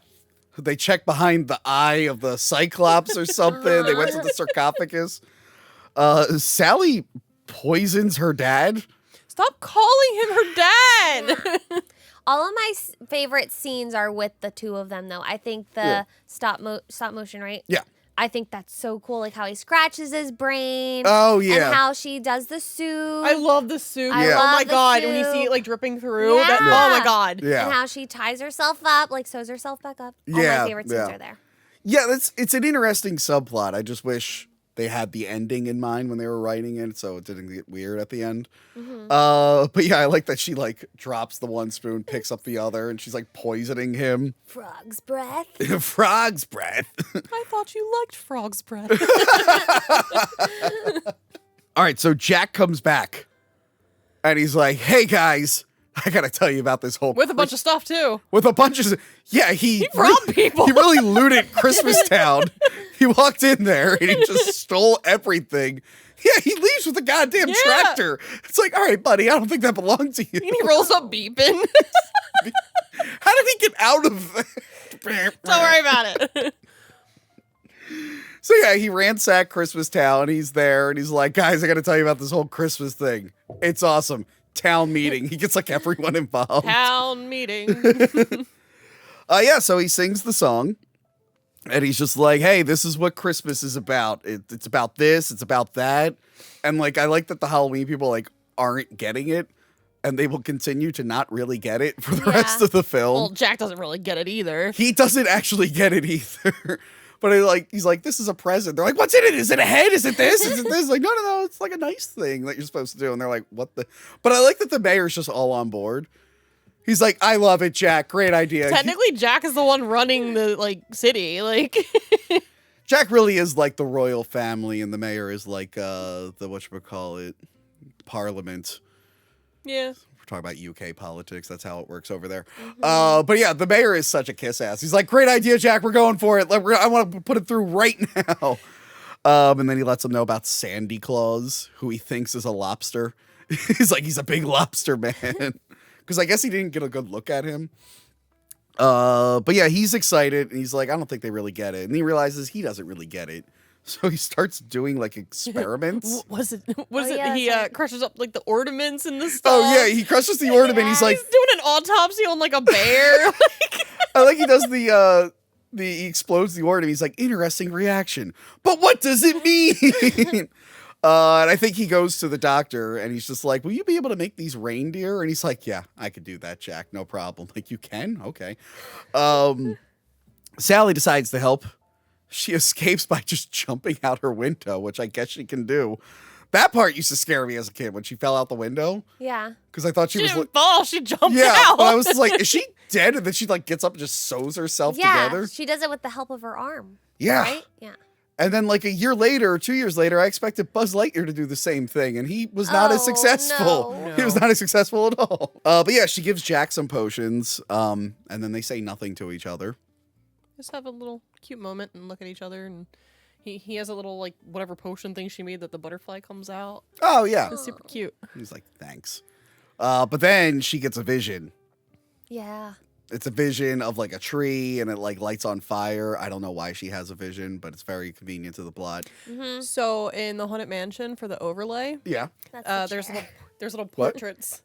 They check behind the eye of the Cyclops or something. They went to the sarcophagus. Sally poisons her dad. Stop calling him her dad. All of my favorite scenes are with the two of them, though. I think the stop motion, right? Yeah. I think that's so cool, like how he scratches his brain. Oh, yeah. And how she does the suit. I love the suit. I Yeah. Oh my love the god, when you see suit. it like dripping through. Yeah. Oh my god. Yeah. And how she ties herself up, like sews herself back up. All Yeah, my favorite scenes yeah. are there. Yeah, it's an interesting subplot. I just wish they had the ending in mind when they were writing it, so it didn't get weird at the end. But yeah, I like that she like drops the one spoon, picks up the other, and she's like poisoning him. Frog's breath. Frog's breath. I thought you liked frog's breath. All right, so Jack comes back, and he's like, "Hey guys, I gotta tell you about this whole With a bunch of stuff too. with a bunch of he robbed people. He really looted Christmas Town. He walked in there and he just stole everything. Yeah, he leaves with a goddamn Yeah. tractor. It's like, all right, buddy, I don't think that belongs to you. And he rolls up beeping. How did he get out of there? Don't worry about it. So yeah, he ransacked Christmas Town. He's there and he's like, guys, I got to tell you about this whole Christmas thing. It's awesome. Town meeting. He gets like everyone involved. Town meeting. Yeah, so he sings the song. And he's just like, hey, this is what Christmas is about. It's about this, it's about that. And like, I like that the Halloween people like aren't getting it. And they will continue to not really get it for the rest of the film. Well, Jack doesn't really get it either. He doesn't actually get it either. But he's like, this is a present. They're like, what's in it? Is it a head? Is it this? Is it this? Like, no. It's like a nice thing that you're supposed to do. And they're like, what the? But I like that the mayor's just all on board. He's like, I love it, Jack. Great idea. Technically, Jack is the one running the like city. Like, Jack really is like the royal family, and the mayor is like the whatchamacallit, parliament. yeah. We're talking about UK politics. That's how it works over there. But yeah, the mayor is such a kiss ass. He's like, great idea, Jack. We're going for it. I want to put it through right now. And then he lets him know about Sandy Claus, who he thinks is a lobster. He's like, he's a big lobster man. Because I guess he didn't get a good look at him. But yeah, he's excited. And he's like, I don't think they really get it. And he realizes he doesn't really get it. So he starts doing like experiments. Was it? yeah, He that's right. crushes up like the ornaments and the stuff. Oh yeah, he crushes the ornament. He's like, He's doing an autopsy on like a bear. I like he does he explodes the ornament. He's like, interesting reaction. But what does it mean? And I think he goes to the doctor and he's just like, will you be able to make these reindeer? And he's like, yeah, I could do that, Jack. No problem. Like, you can? Okay. Sally decides to help. She escapes by just jumping out her window, which I guess she can do. That part used to scare me as a kid when she fell out the window. Yeah. Because I thought she She was didn't fall. She jumped yeah, out. but I was just like, is she dead? And then she like gets up and just sews herself Yeah. together. She does it with the help of her arm. Yeah. Right? Yeah. And then like a year later, or 2 years later, I expected Buzz Lightyear to do the same thing. And he was not as Oh, successful. no. He was not as successful at all. But yeah, she gives Jack some potions. And then they say nothing to each other. Just have a little cute moment and look at each other, and he has a little like whatever potion thing she made that the butterfly comes out. Oh, yeah. It's super cute. He's like, thanks. But then she gets a vision. Yeah. It's a vision of like a tree and it like lights on fire. I don't know why she has a vision, but it's very convenient to the plot. So in the Haunted Mansion for the overlay, Yeah. That's the there's chair. little What? portraits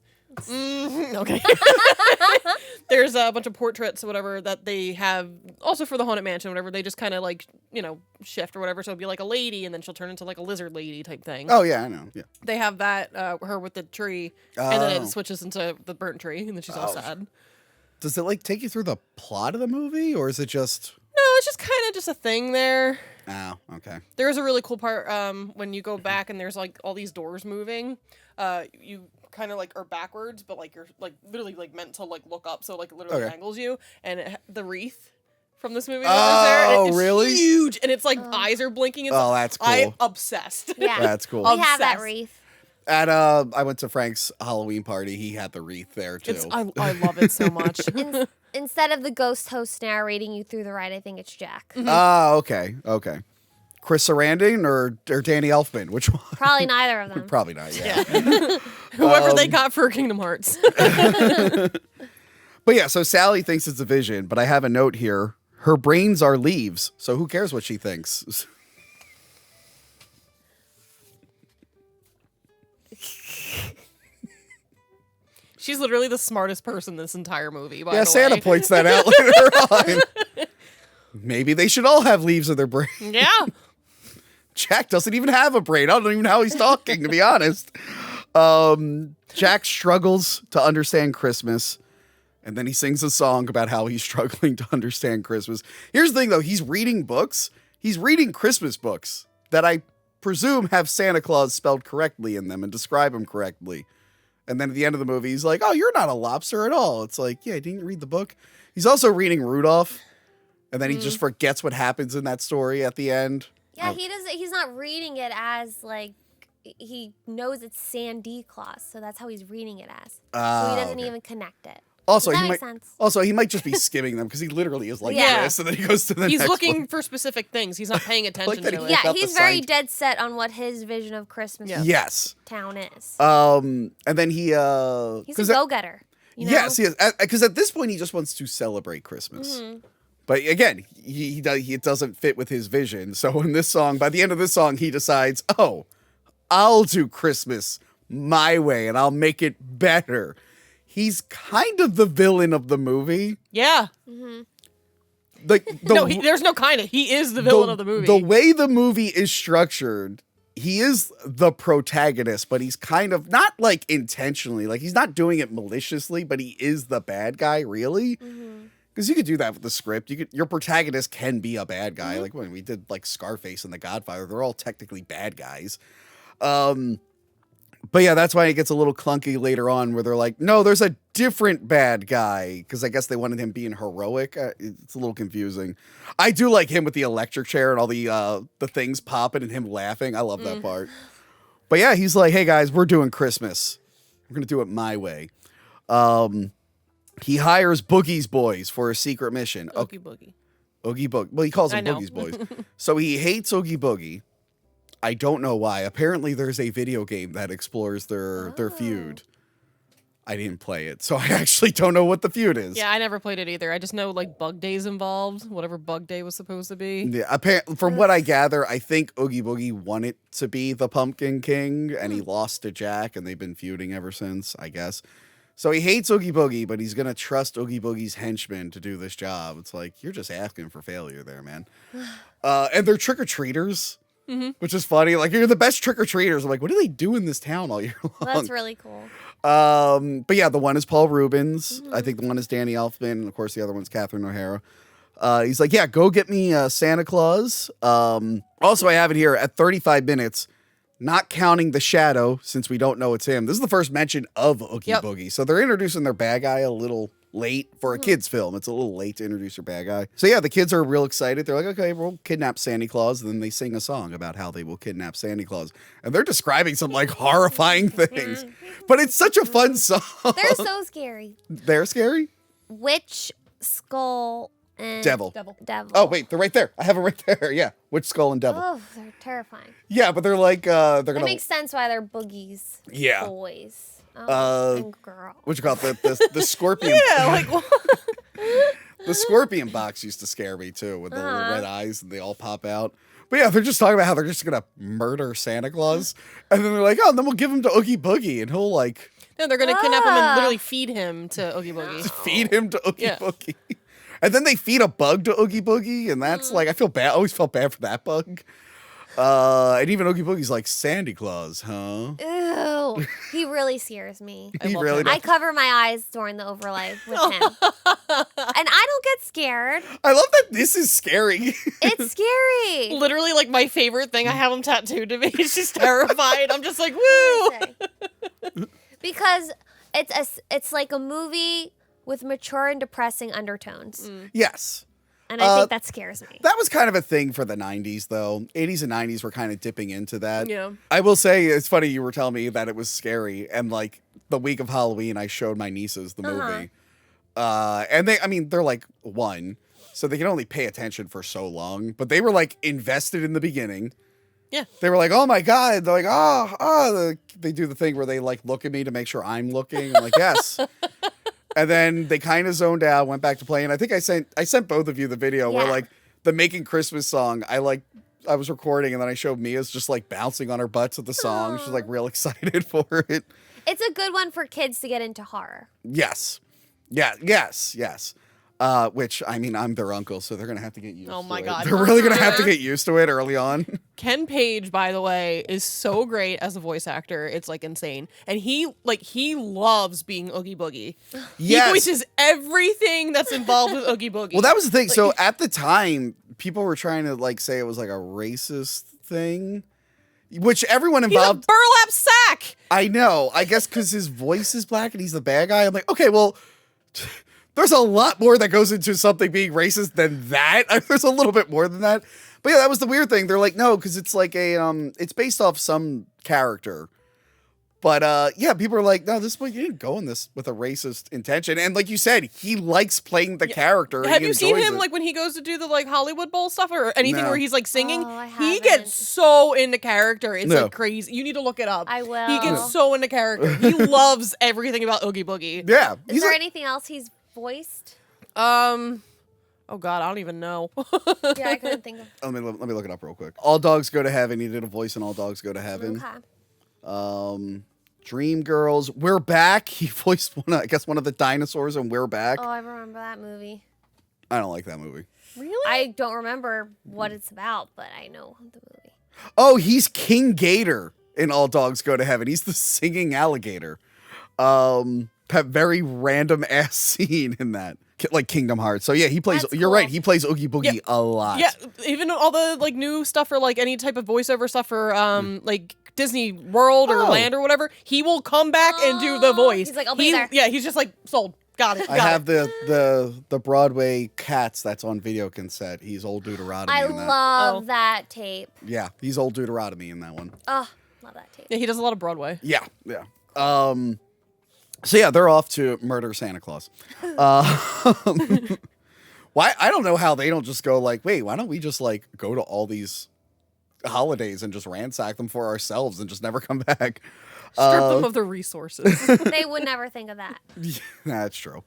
Okay. There's a bunch of portraits or whatever that they have also for the Haunted Mansion, whatever. They just kind of like, shift or whatever. So it'll be like a lady and then she'll turn into like a lizard lady type thing. Oh, yeah, I know. Yeah. They have that, her with the tree, and then Oh. it switches into the burnt tree, and then she's all sad. Does it like take you through the plot of the movie, or is it just? No, it's just kind of just a thing there. Oh, okay. There's a really cool part when you go back and there's like all these doors moving. You kind of like are backwards, but like you're like literally like meant to like look up, so like it literally Okay. angles you. And the wreath from this movie that was there, Oh, it's really? huge, and it's like eyes are blinking. And Oh, stuff. that's cool. I'm obsessed. Yeah. That's cool. We have that Obsessed. wreath. At I went to Frank's Halloween party. He had the wreath there too. I love it so much. Instead of the ghost host narrating you through the ride, I think it's Jack. Oh, okay. Chris Sarandon or Danny Elfman? Which one? Probably neither of them. Probably not. Yeah. Whoever they got for Kingdom Hearts. But yeah, so Sally thinks it's a vision, but I have a note here. Her brains are leaves, so who cares what she thinks? She's literally the smartest person in this entire movie. By Yeah, the Santa way. points that out later on. Maybe they should all have leaves in their brain. Yeah. Jack doesn't even have a brain. I don't even know how he's talking, to be honest. Jack struggles to understand Christmas, and then he sings a song about how he's struggling to understand Christmas. Here's the thing, though. He's reading books. He's reading Christmas books that I presume have Santa Claus spelled correctly in them and describe him correctly. And then at the end of the movie, he's like, oh, you're not a lobster at all. It's like, yeah, didn't you read the book? He's also reading Rudolph, and then he just forgets what happens in that story at the end. Yeah, he's not reading it as like he knows it's Sandy Claus, so that's how he's reading it as. So he doesn't okay. even connect it. Also, Does that he make might sense? also he might just be skimming them because he literally is like Yeah. this, and then he goes to the He's next looking one. for specific things. He's not paying attention that to he- it. Yeah, About the he's very sign. dead set on what his vision of Christmas Yes. town is. And then he He's a 'cause go-getter. You know? yes, he is, because at this point he just wants to celebrate Christmas. But again, he it doesn't fit with his vision. So in this song, by the end of this song, he decides, oh, I'll do Christmas my way and I'll make it better. He's kind of the villain of the movie. Yeah. Like No, there's no kind of. He is the villain of the movie. The way the movie is structured, he is the protagonist, but he's kind of not like intentionally, like he's not doing it maliciously, but he is the bad guy, really. Because you could do that with the script. Your protagonist can be a bad guy. Like when we did like Scarface and The Godfather, they're all technically bad guys. But yeah, that's why it gets a little clunky later on where they're like, no, there's a different bad guy. Because I guess they wanted him being heroic. It's a little confusing. I do like him with the electric chair and all the things popping and him laughing. I love that part. But yeah, he's like, hey guys, we're doing Christmas. We're going to do it my way. He hires Boogie's boys for a secret mission. Oogie Boogie. Oogie Boogie. Well, he calls them I know. Boogie's boys. So he hates Oogie Boogie. I don't know why. Apparently, there's a video game that explores their feud. I didn't play it, so I actually don't know what the feud is. Yeah, I never played it either. I just know like Bug Day's involved, whatever Bug Day was supposed to be. Yeah, from what I gather, I think Oogie Boogie wanted to be the Pumpkin King, and he lost to Jack, and they've been feuding ever since, I guess. So he hates Oogie Boogie, but he's going to trust Oogie Boogie's henchmen to do this job. It's like, you're just asking for failure there, man. And they're trick-or-treaters, which is funny. Like, you're the best trick-or-treaters. I'm like, what do they do in this town all year long? That's really cool. But yeah, the one is Paul Rubens. I think the one is Danny Elfman. And of course, the other one's Catherine O'Hara. He's like, yeah, go get me Santa Claus. Also, I have it here at 35 minutes. Not counting the shadow, since we don't know it's him. This is the first mention of Oogie Boogie. So they're introducing their bad guy a little late for a kid's film. It's a little late to introduce your bad guy. So yeah, the kids are real excited. They're like, okay, we'll kidnap Santa Claus. And then they sing a song about how they will kidnap Santa Claus. And they're describing some like horrifying things. But it's such a fun song. They're so scary. They're scary? Witch, skull, and Devil. Devil. Oh, wait, they're right there. I have it right there. Yeah. Witch, skull, and devil. Oh, they're terrifying. Yeah, but they're like, they're That gonna. makes sense why they're boogies. Yeah. Boys. And girl. What you call it? The scorpion. Yeah, like what? The scorpion box used to scare me too, with the little red eyes and they all pop out. But yeah, they're just talking about how they're just gonna murder Santa Claus, and then they're like, oh, and then we'll give him to Oogie Boogie, and he'll like. No, they're gonna kidnap him and literally feed him to Oogie Boogie. Feed him to Oogie Yeah. Boogie. And then they feed a bug to Oogie Boogie, and that's like, I feel bad. I always felt bad for that bug. And even Oogie Boogie's like, Sandy Claus, huh? Ew. He really scares me. He love really him. does. I cover my eyes during the overlay with him. And I don't get scared. I love that this is scary. It's scary. Literally, like, my favorite thing. I have him tattooed to me. He's just terrified. I'm just like, woo! Because it's like a movie with mature and depressing undertones. Yes. And I think that scares me. That was kind of a thing for the 90s, though. 80s and 90s were kind of dipping into that. Yeah. I will say, it's funny you were telling me that it was scary. And, like, the week of Halloween, I showed my nieces the movie. And they're, like, 1. So they can only pay attention for so long. But they were, like, invested in the beginning. Yeah. They were like, oh, my God. They're like, they do the thing where they, like, look at me to make sure I'm looking. I'm like, yes. And then they kind of zoned out, went back to playing. I think I sent both of you the video where, like, the Making Christmas song, I was recording and then I showed Mia's just like bouncing on her butt to the song. She's like real excited for it. It's a good one for kids to get into horror. Yes. Yeah, yes. Which, I mean, I'm their uncle, so they're going to have to get used to it. Oh my God. They're really going to have to get used to it early on. Ken Page, by the way, is so great as a voice actor. It's like insane. And he loves being Oogie Boogie. Yes. He voices everything that's involved with Oogie Boogie. Well, that was the thing. So at the time, people were trying to like say it was like a racist thing, which everyone He's a involved. burlap sack. I know. I guess because his voice is black and he's the bad guy. I'm like, okay, well, there's a lot more that goes into something being racist than that. There's a little bit more than that. But yeah, that was the weird thing. They're like, no, because it's like it's based off some character. But yeah, people are like, no, you didn't go in this with a racist intention. And like you said, he likes playing the character. Have He you seen enjoys him it. like when he goes to do the like Hollywood Bowl stuff or anything No. where he's like singing? Oh, I He haven't. gets so into character. It's No. like crazy. You need to look it up. I will. He gets so into character. He loves everything about Oogie Boogie. Yeah. Is He's there like, anything else he's voiced? Oh God, I don't even know. Yeah, I couldn't think of. let me look it up real quick. All Dogs Go to Heaven. He did a voice in All Dogs Go to Heaven. Okay. Dreamgirls. We're Back. He voiced one of the dinosaurs in We're Back. Oh, I remember that movie. I don't like that movie. Really? I don't remember what it's about, but I know the movie. Oh, he's King Gator in All Dogs Go to Heaven. He's the singing alligator. That very random ass scene in that. Like Kingdom Hearts. So yeah, he plays, That's you're cool. right, he plays Oogie Boogie a lot. Yeah, even all the like new stuff or like any type of voiceover stuff for like Disney World or Oh. Land or whatever, he will come back and do the voice. He's like, I'll be there. Yeah, he's just like sold. Got it. I have the Broadway Cats that's on video cassette. He's Old Deuteronomy I in that. love Oh. that tape. Yeah, he's Old Deuteronomy in that one. Oh, love that tape. Yeah, he does a lot of Broadway. Yeah. So yeah, they're off to murder Santa Claus. Why? I don't know how they don't just go like, wait, why don't we just like go to all these holidays and just ransack them for ourselves and just never come back? Strip them of their resources. They would never think of that. That's true.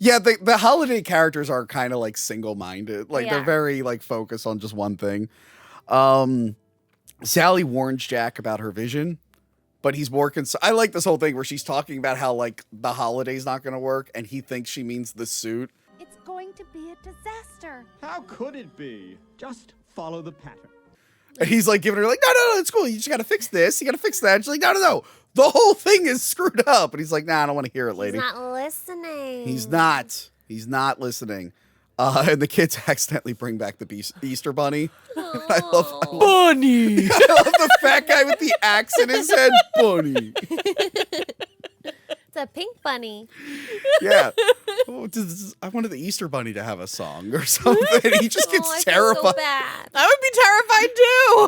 Yeah, the holiday characters are kind of like single-minded. Like they're Yeah. very like focused on just one thing. Sally warns Jack about her vision, but he's more concerned. I like this whole thing where she's talking about how like the holiday's not going to work and he thinks she means the suit. It's going to be a disaster. How could it be? Just follow the pattern. And he's like giving her like, no, it's cool. You just got to fix this. You got to fix that. She's like, no. The whole thing is screwed up. And he's like, nah, I don't want to hear it, lady. He's not listening. He's not. He's not listening. And the kids accidentally bring back the Easter Bunny. I love Bunny. I love the fat guy with the axe in his head. Bunny. It's a pink bunny. Yeah. Oh, I wanted the Easter Bunny to have a song or something. He just gets I feel terrified. so bad. I would be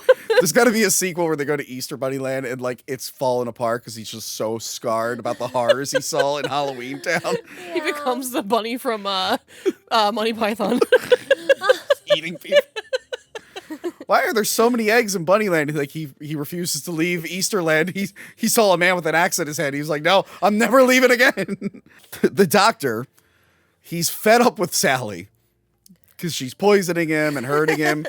terrified too. There's got to be a sequel where they go to Easter Bunny Land and like it's falling apart because he's just so scarred about the horrors he saw in Halloween Town. He becomes the bunny from Monty Python. Eating people. Why are there so many eggs in Bunnyland? Like he refuses to leave Easterland. He saw a man with an axe in his head. He was like, no, I'm never leaving again. The doctor, he's fed up with Sally because she's poisoning him and hurting him.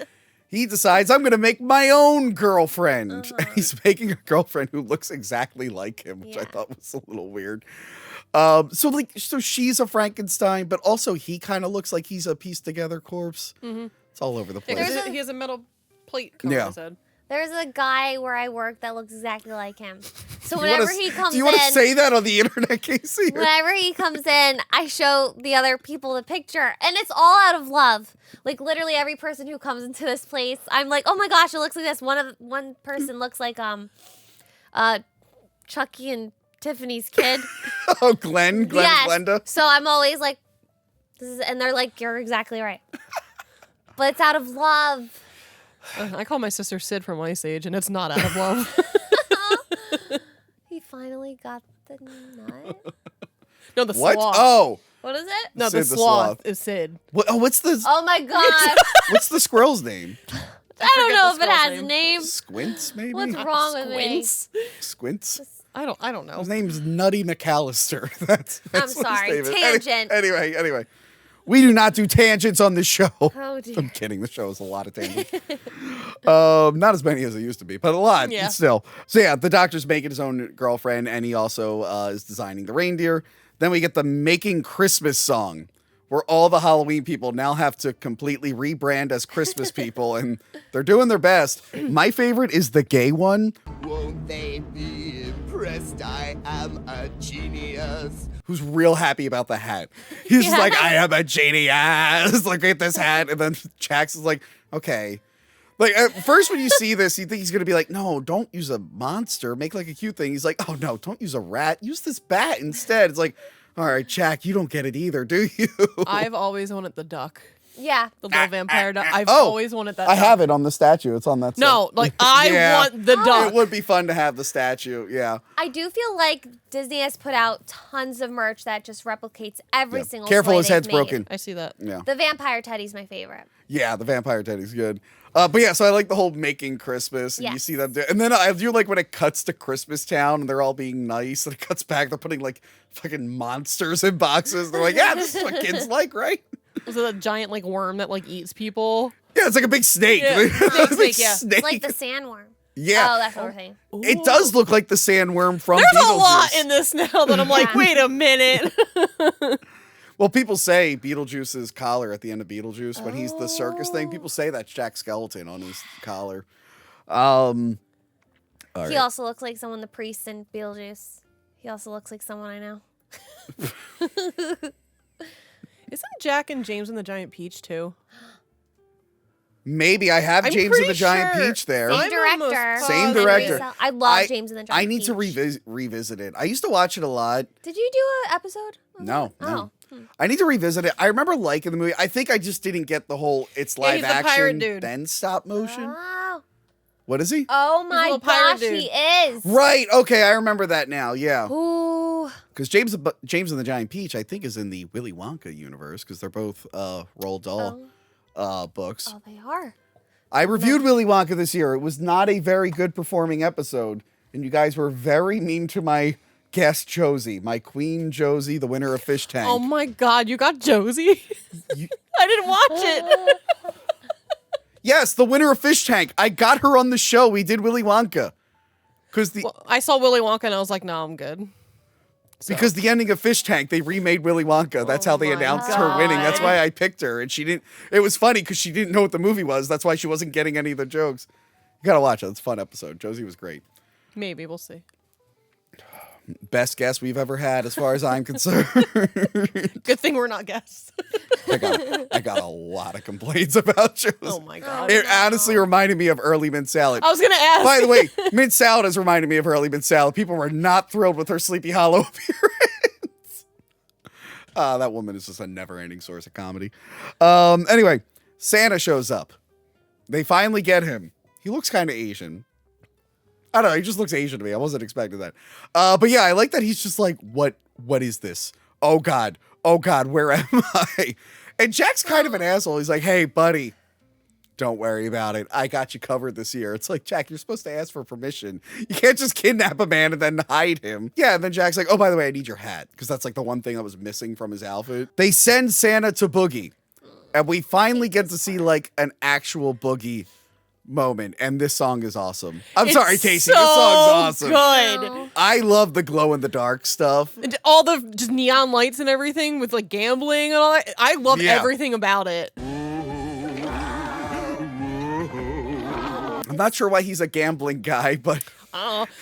he decides I'm going to make my own girlfriend. And he's making a girlfriend who looks exactly like him, which I thought was a little weird. So she's a Frankenstein, but also he kind of looks like he's a pieced together corpse. It's all over the place. He has a metal plate covered his head. There's a guy where I work that looks exactly like him. So whenever he comes in... Do you want to say that on the internet, Casey? Whenever he comes in, I show the other people the picture. And it's all out of love. Like, literally every person who comes into this place, I'm like, oh my gosh, it looks like this. One person looks like Chucky and Tiffany's kid. Oh, Glenn and Glenda? So I'm always like, and they're like, you're exactly right. But it's out of love. I call my sister Sid from Ice Age, and it's not out of love. He finally got the nut. No, the What? sloth. Oh. What is it? No, Sid the sloth is Sid. What's the... Oh my god. What's the squirrel's name? I don't know the if it has squirrel's a name. Squints, maybe? What's wrong with me? Squints? Squints? I don't know. His name's Nutty McAllister. That's I'm what his sorry. name is. Tangent. Anyway. We do not do tangents on this show. Oh, dear. I'm kidding. The show is a lot of tangents. Not as many as it used to be, but a lot. Yeah. Still. So yeah, the doctor's making his own girlfriend, and he also is designing the reindeer. Then we get the Making Christmas song, where all the Halloween people now have to completely rebrand as Christmas people, and they're doing their best. My favorite is the gay one. Won't they be impressed? I am a genius. Who's real happy about the hat. He's just like, I am a genius. Like, get this hat. And then Jax is like, okay. Like, at first when you see this, you think he's going to be like, no, don't use a monster. Make like a cute thing. He's like, oh, no, don't use a rat. Use this bat instead. It's like, all right, Jack, you don't get it either, do you? I've always wanted the duck. Yeah. The little vampire duck. I've always wanted that I duck. have it on the statue. It's on that side. No, like, I want the duck. It would be fun to have the statue, yeah. I do feel like Disney has put out tons of merch that just replicates every single Careful, toy his head's they've made. broken. I see that. Yeah. The vampire teddy's my favorite. Yeah, the vampire teddy's good. But yeah, so I like the whole Making Christmas, and you see them do, and then I do like when it cuts to Christmas Town and they're all being nice, and it cuts back, they're putting like fucking monsters in boxes. They're like, yeah, this is what kids like, right? Was it a giant like worm that like eats people? Yeah, it's like a big snake. Yeah, big snake, yeah. Snake. Like the sandworm. Yeah. Oh, that's what we're saying. It does look like the sandworm from There's Beetlejuice. a lot in this now that I'm like, wait a minute. Well, people say Beetlejuice's collar at the end of Beetlejuice, when he's the circus thing, people say that's Jack Skeleton on his collar. He also looks like someone, the priest in Beetlejuice. He also looks like someone I know. Isn't Jack and James and the Giant Peach too? Maybe I have I'm James and the pretty Giant sure. Peach there. Same I'm director. almost Same positive. director. I love James and the Giant I need to Peach. revisit it. I used to watch it a lot. Did you do an episode? of No, that? no. Oh. I need to revisit it. I remember liking the movie. I think I just didn't get the whole it's Yeah, live he's the pirate action, dude. then stop motion. Wow. What is he? Oh my little pirate gosh, dude. he is. Right. Okay, I remember that now. Yeah. Ooh. Because James and the Giant Peach, I think, is in the Willy Wonka universe because they're both Roald Dahl books. Oh, they are. I reviewed Willy Wonka this year. It was not a very good performing episode, and you guys were very mean to my guest Josie, my queen Josie, the winner of Fish Tank. Oh my God, you got Josie? I didn't watch it. Yes, the winner of Fish Tank. I got her on the show. We did Willy Wonka. Well, I saw Willy Wonka and I was like, no, I'm good. Because the ending of Fish Tank, they remade Willy Wonka. That's how they my announced her winning. That's God. why I picked her. And she didn't. It was funny because she didn't know what the movie was. That's why she wasn't getting any of the jokes. You gotta watch it. It's a fun episode. Josie was great. Maybe, we'll see. Best guest we've ever had, as far as I'm concerned. Good thing we're not guests. I got a lot of complaints about Josie. Oh my God. It honestly reminded me of early mint salad. I was going to ask. By the way, mint salad has reminded me of early mint salad. People were not thrilled with her Sleepy Hollow appearance. That woman is just a never-ending source of comedy. Anyway, Santa shows up. They finally get him. He looks kind of Asian. I don't know. He just looks Asian to me. I wasn't expecting that. But yeah, I like that he's just like, what is this? Oh God, where am I? And Jack's kind of an asshole. He's like, hey, buddy, don't worry about it. I got you covered this year. It's like, Jack, you're supposed to ask for permission. You can't just kidnap a man and then hide him. Yeah, and then Jack's like, oh, by the way, I need your hat. Because that's like the one thing that was missing from his outfit. They send Santa to Boogie. And we finally get to see like an actual Boogie moment, and this song is awesome. I'm It's sorry, Casey. So This song's awesome. Good. No. I love the glow in the dark stuff. And all the just neon lights and everything with like gambling and all that. I love Yeah. everything about it. I'm not sure why he's a gambling guy, but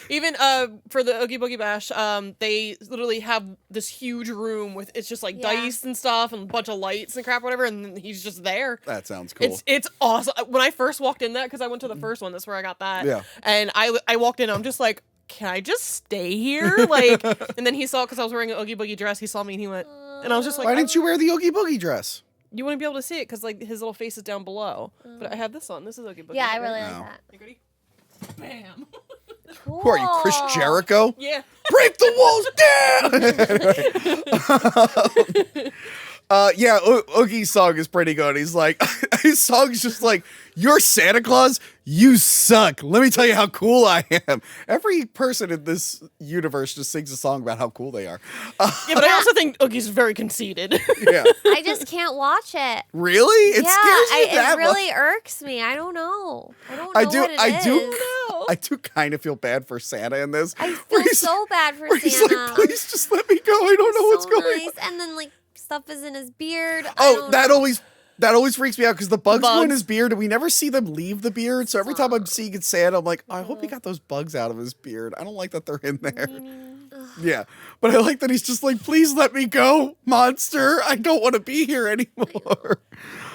Even for the Oogie Boogie Bash, they literally have this huge room with it's just like Yeah. dice and stuff and a bunch of lights and crap, whatever, and he's just there. that sounds cool. It's awesome. When I first walked in that, because I went to the first one, that's where I got that. Yeah. And I walked in, I'm just like, can I just stay here? Like, and then he saw because I was wearing an Oogie Boogie dress, he saw me and he went, and I was just like, Why didn't you wear the Oogie Boogie dress? You wouldn't be able to see it because like his little face is down below. But I have this on. This is Oogie Boogie. Yeah, I really No. like that. You ready? Bam. Cool. Who are you, Chris Jericho? Yeah. Break the walls down! Yeah, Oogie's song is pretty good. He's like, his song's just like, you're Santa Claus? You suck. Let me tell you how cool I am. Every person in this universe just sings a song about how cool they are. Yeah, but I also think Oogie's very conceited. Yeah. I just can't watch it. Really? It scares you that it really much? irks me. I don't know. I don't know what it is. I do kind of feel bad for Santa in this. I where feel he's- so bad for where he's Santa. like, please just let me go. I don't know what's So going nice. And then like stuff is in his beard. I Oh, don't that know. always freaks me out because the bugs go in Bugs. his beard and we never see them leave the beard. So every time I'm seeing Santa, I'm like, I hope he got those bugs out of his beard. I don't like that they're in there. Yeah, but I like that he's just like, please let me go, monster. I don't want to be here anymore.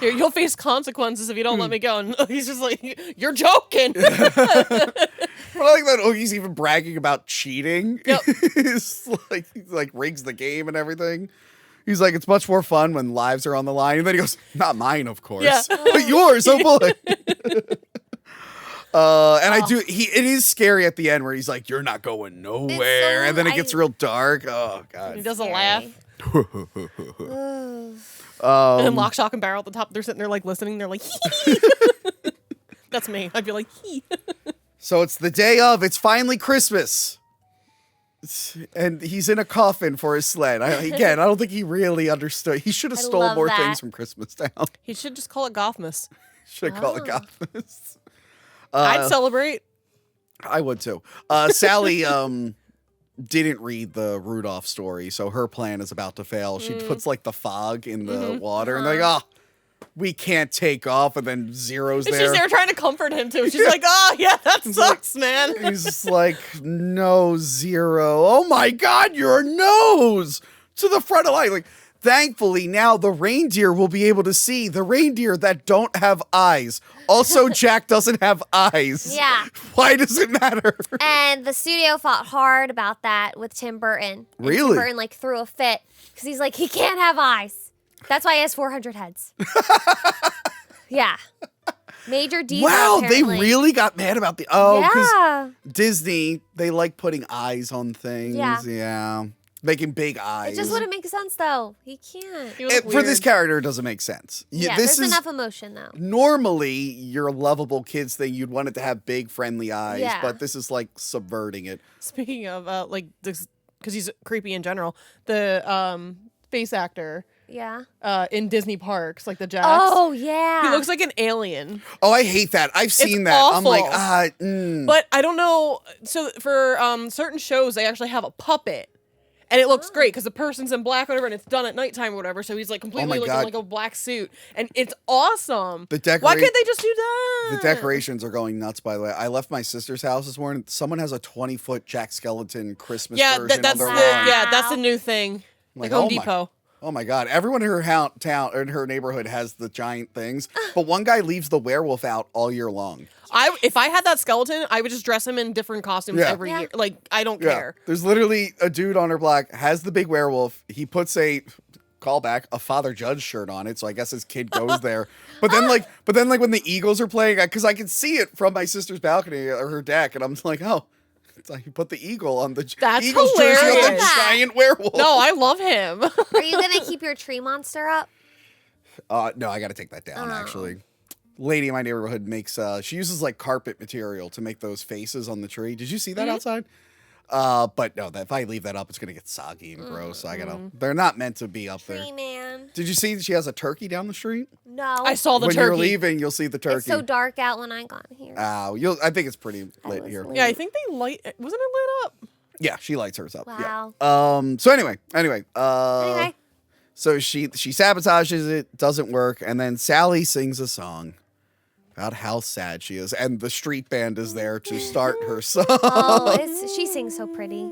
Here, you'll face consequences if you don't let Hmm. me go. And he's just like, you're joking. But I like that Oogie's even bragging about cheating. Yep. He's like rigs the game and everything. He's like, it's much more fun when lives are on the line. And then he goes, not mine, of course. Yeah. But yours, oh boy. And I do, it is scary at the end where he's like, you're not going nowhere. And then it gets real dark. Oh, He God. does a Scary. laugh. Ugh. And then Lock, Shock, and Barrel at the top, they're sitting there like listening. They're like, hee. That's me. I'd be like, hee. So it's the day of, it's finally Christmas. And he's in a coffin for his sled. Again, I don't think he really understood. He should have I stole love more that. things from Christmas Town. He should just call it Gothmas. Should have called it Gothmas. I'd celebrate. I would too. Sally didn't read the Rudolph story, so her plan is about to fail. She puts like the fog in the water, and they're like, oh, we can't take off, and then Zero's And there. she's there trying to comfort him too. She's like, oh, yeah, that sucks, man. He's just like, no, Zero. Oh my God, your nose to the front of life. Like, thankfully, now the reindeer will be able to see the reindeer that don't have eyes. Also, Jack doesn't have eyes. Yeah. Why does it matter? And the studio fought hard about that with Tim Burton. And Really? Tim Burton like threw a fit because he's like, he can't have eyes. That's why he has 400 heads. Yeah. Major detail. Wow, apparently. they really got mad about the because Yeah. Disney, they like putting eyes on things. Yeah. Making big eyes. It just wouldn't make sense though. He can't. He was For this weird. character, it doesn't make sense. Yeah, This there's is enough emotion though. normally your lovable kids thing. You'd want it to have big, friendly eyes, Yeah. but this is like subverting it. Speaking of like this, because he's creepy in general. The face actor Yeah. in Disney parks, like the Jax. Oh yeah. He looks like an alien. Oh, I hate that. I've seen that. I'm like, awful. But I don't know. So for certain shows, they actually have a puppet. And it looks great because the person's in black, or whatever, and it's done at nighttime or whatever. So he's like completely looking God. like a black suit, and it's awesome. The Why can't they just do that? The decorations are going nuts, by the way. I left my sister's house this morning. Someone has a 20-foot Jack Skellington Christmas Yeah, version that's on the their lawn. that's the new thing. Like Home Depot. Oh my God! Everyone in her town or in her neighborhood has the giant things, but one guy leaves the werewolf out all year long. If I had that skeleton, I would just dress him in different costumes every year. Like I don't care. There's literally a dude on her block has the big werewolf. He puts a callback a Father Judge shirt on it, so I guess his kid goes there. But then like when the Eagles are playing, because I can see it from my sister's balcony or her deck, and I'm like, oh. It's like you put the eagle on the That's Eagles jersey on the hilarious. giant werewolf. No, I love him. Are you gonna keep your tree monster up? No, I got to take that down. Actually, lady in my neighborhood makes. She uses like carpet material to make those faces on the tree. Did you see that outside? But no, if I leave that up, it's gonna get soggy and gross. So I gotta. They're not meant to be up there. Tree man. Did you see that she has a turkey down the street? No. I saw the when turkey. you're leaving, you'll see the turkey. It's so dark out when I got here. Oh, I think it's pretty lit was here. late. Yeah, I think they light. Wasn't it lit up? Yeah, she lights hers up. Wow. Yeah. So anyway. Anyway. So she sabotages it, doesn't work, and then Sally sings a song about how sad she is, and the street band is there to start her song. Oh, she sings so pretty.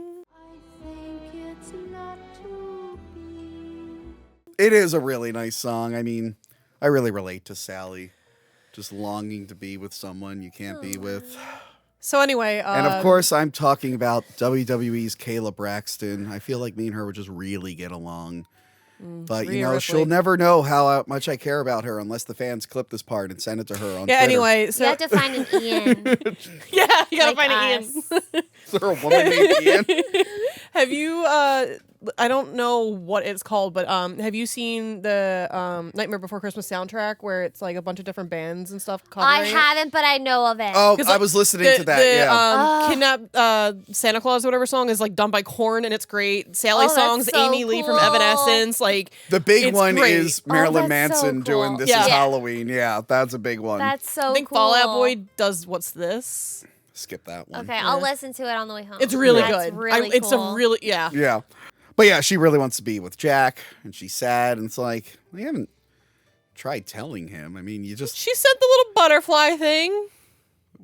It is a really nice song. I mean, I really relate to Sally, just longing to be with someone you can't be with. So anyway, And of course, I'm talking about WWE's Kayla Braxton. I feel like me and her would just really get along. But, you know, she'll never know how much I care about her unless the fans clip this part and send it to her on Twitter. Anyway, so You have to find an Ian. yeah, you gotta like find us. an Ian. Is there a woman named Ian? Have you? I don't know what it's called, but have you seen the Nightmare Before Christmas soundtrack where it's like a bunch of different bands and stuff covering I it? haven't, but I know of it. Oh, 'Cause, I like, was listening to that, yeah. Kidnap Santa Claus, whatever song is like done by Korn, and it's great. Sally's Oh, that's songs, so Amy Lee from cool. Evanescence, like The big it's one great. is Marilyn that's so Manson doing cool. This Yeah. is Yeah. Halloween. Yeah, that's a big one. That's so I think cool. Fall Out Boy does What's This? Skip that one. Okay, I'll listen to it on the way home. It's really That's good. Really It's cool. a really yeah. Yeah. But yeah, she really wants to be with Jack, and she's sad, and it's like, we haven't tried telling him. I mean, you just... She sent the little butterfly thing.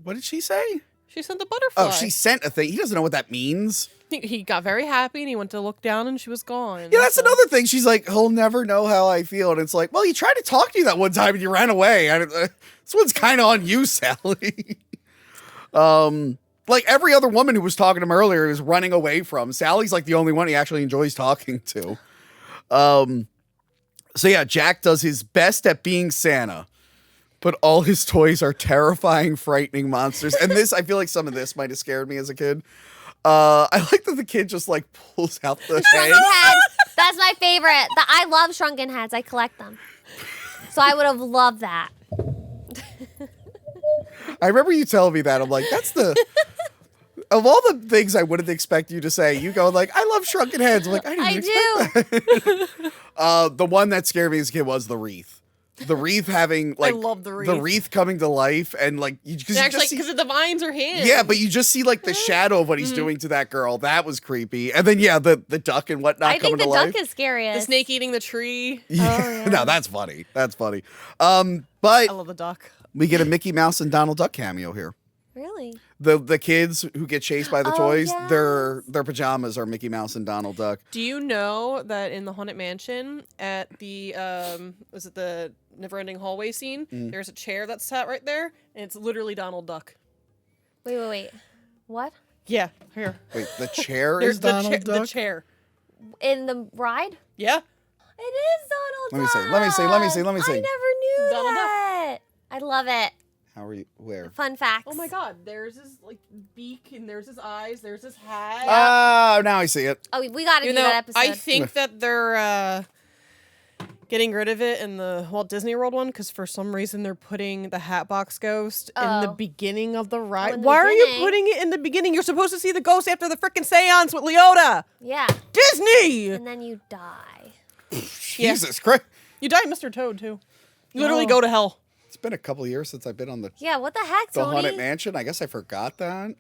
What did she say? She sent the butterfly. Oh, she sent a thing. He doesn't know what that means. He got very happy and he went to look down and she was gone. Yeah, that's So- another thing. She's like, he'll never know how I feel. And it's like, well, he tried to talk to you that one time and you ran away. This one's kind of on you, Sally. Like every other woman who was talking to him earlier is running away from. Sally's like the only one he actually enjoys talking to. So yeah, Jack does his best at being Santa, but all his toys are terrifying, frightening monsters. And this, I feel like some of this might have scared me as a kid. I like that the kid just like pulls out the head. Shrunken heads. That's my favorite. I love shrunken heads. I collect them. So I would have loved that. I remember you telling me that. I'm like, that's the... Of all the things I wouldn't expect you to say, you go like, I love shrunken heads. I'm like, I didn't expect that. The one that scared me as a kid was the wreath. The wreath having like... love the The wreath. wreath coming to life and like... Because Actually, because it divines her hand. yeah, but you just see like the shadow of what he's doing to that girl. That was creepy. And then yeah, the duck and whatnot I coming think the to life. duck is scariest. The snake eating the tree. Yeah. No, that's funny. That's funny. I But love the duck. we get a Mickey Mouse and Donald Duck cameo here. Really? The kids who get chased by the Oh, toys, yes. their pajamas are Mickey Mouse and Donald Duck. Do you know that in the Haunted Mansion at the was it the Neverending Hallway scene? There's a chair that's sat right there, and it's literally Donald Duck. Wait. What? Yeah, here. Wait, the chair There's is Donald Duck? the chair. In the ride? Yeah. It is Donald Let me see, Duck. let me see, let me see, let me see. I never knew Donald Duck. that. I love it. How are you? Where? Fun facts. Oh my God! There's his like beak, and there's his eyes. There's his hat. Oh, now I see it. Oh, we got to do Even though that episode. I think that they're getting rid of it in the Walt Disney World one because for some reason they're putting the Hatbox Ghost in the Oh. beginning of the ride. in the Why are you beginning? putting it in the beginning? You're supposed to see the ghost after the freaking seance with Leota. Yeah. Disney. And then you die. Jesus Christ. You die, Mr. Toad too. You literally Oh. go to hell. It's been a couple of years since I've been on the Yeah, what the heck, Tony? Haunted Mansion. I guess I forgot that.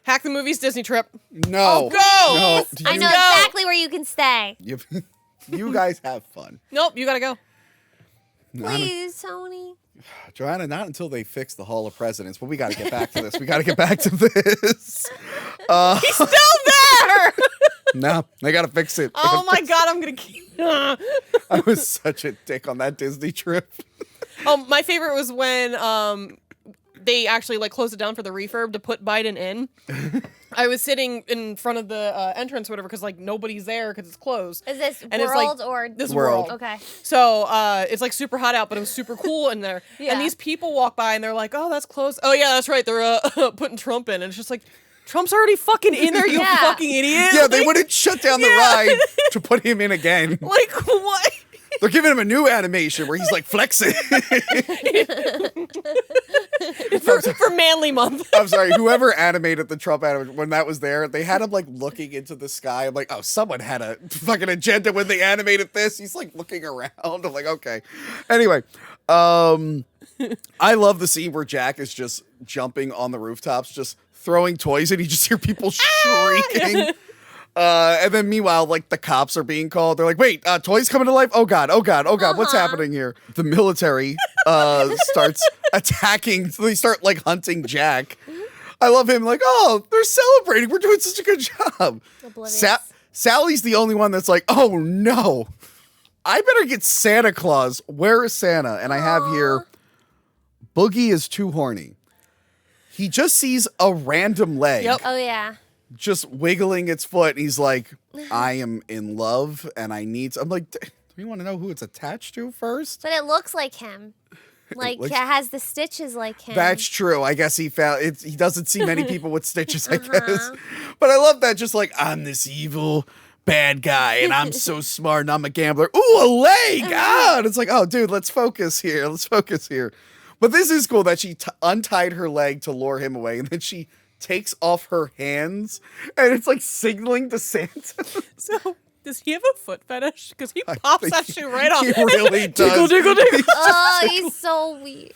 Hack the Movies Disney trip. No. Go! No. I know go. exactly where you can stay. You guys have fun. Nope, you gotta go. Please, Tony. Joanna, not until they fix the Hall of Presidents, but we got to get back to this. We got to get back to this. He's still there. No, they got to fix it. Oh my God, I'm gonna keep. I was such a dick on that Disney trip. Oh, my favorite was when they actually like closed it down for the refurb to put Biden in. I was sitting in front of the entrance, or whatever, because like nobody's there because it's closed. Is this And it's, like, world or this World. Okay. So it's like super hot out, but it was super cool in there. Yeah. And these people walk by and they're like, "Oh, that's closed." Oh yeah, that's right. They're putting Trump in, and it's just like, Trump's already fucking in there. You Yeah. fucking idiot. Yeah, they Like- wouldn't shut down the ride to put him in again. Like what? They're giving him a new animation where he's like flexing. for Manly Month. I'm sorry, whoever animated the Trump animation, when that was there, they had him like looking into the sky. I'm like, oh, someone had a fucking agenda when they animated this. He's like looking around. I'm like, okay. Anyway, I love the scene where Jack is just jumping on the rooftops, just throwing toys, and you just hear people shrieking. And then meanwhile, like the cops are being called. They're like, wait, toys coming to life? Oh God, oh God, oh God, what's happening here? The military starts attacking. So they start like hunting Jack. I love him like, oh, they're celebrating. We're doing such a good job. Sally's the only one that's like, oh no. I better get Santa Claus. Where is Santa? And I have here, Boogie is too horny. He just sees a random leg. Yep. Oh, yeah. Just wiggling its foot. And he's like, I am in love and I need... I'm like, do you want to know who it's attached to first? But it looks like him. Like, it has the stitches like him. That's true. I guess he found it. He doesn't see many people with stitches, I guess. But I love that. Just like, I'm this evil bad guy and I'm so smart and I'm a gambler. Ooh, a leg. And it's like, oh, dude, let's focus here. Let's focus here. But this is cool that she untied her leg to lure him away. And then she takes off her hands and it's like signaling to Santa. So does he have a foot fetish? Because he pops that shoe right off. He really does. Diggle, diggle, diggle. Oh, he's so weird.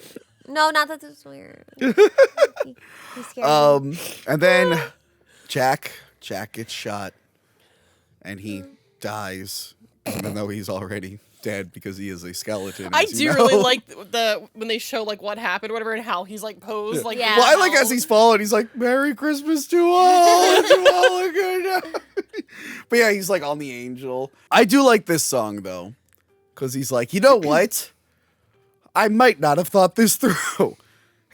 No, not that this is weird. He's scared. And then Jack gets shot and he dies, even though he's already dead because he is a skeleton. I as do you know. really like when they show like what happened, whatever, and how he's like posed. Like, Yeah. Well, I like as he's falling, he's like, Merry Christmas to all. To all a good night." But yeah, he's like on the angel. I do like this song though, because he's like, you know what? I might not have thought this through.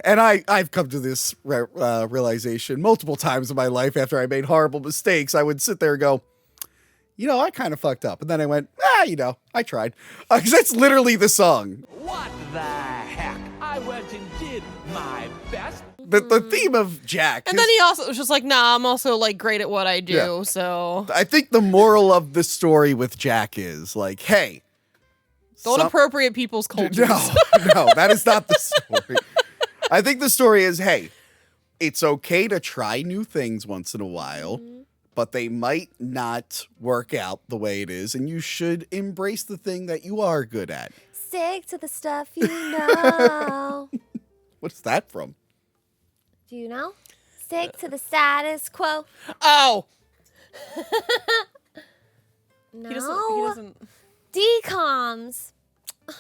And I've come to this realization multiple times in my life after I made horrible mistakes. I would sit there and go, you know, I kind of fucked up. And then I went, you know, I tried. Because that's literally the song. What the heck? I went and did my best. The theme of Jack. And then he also was just like, nah, I'm also like great at what I do. Yeah. So I think the moral of the story with Jack is like, hey. don't appropriate people's cultures. No, that is not the story. I think the story is, hey, it's okay to try new things once in a while. But they might not work out the way it is, and you should embrace the thing that you are good at. Stick to the stuff you know. What's that from? Do you know? Stick to the status quo. Oh. No. He doesn't. DComs. What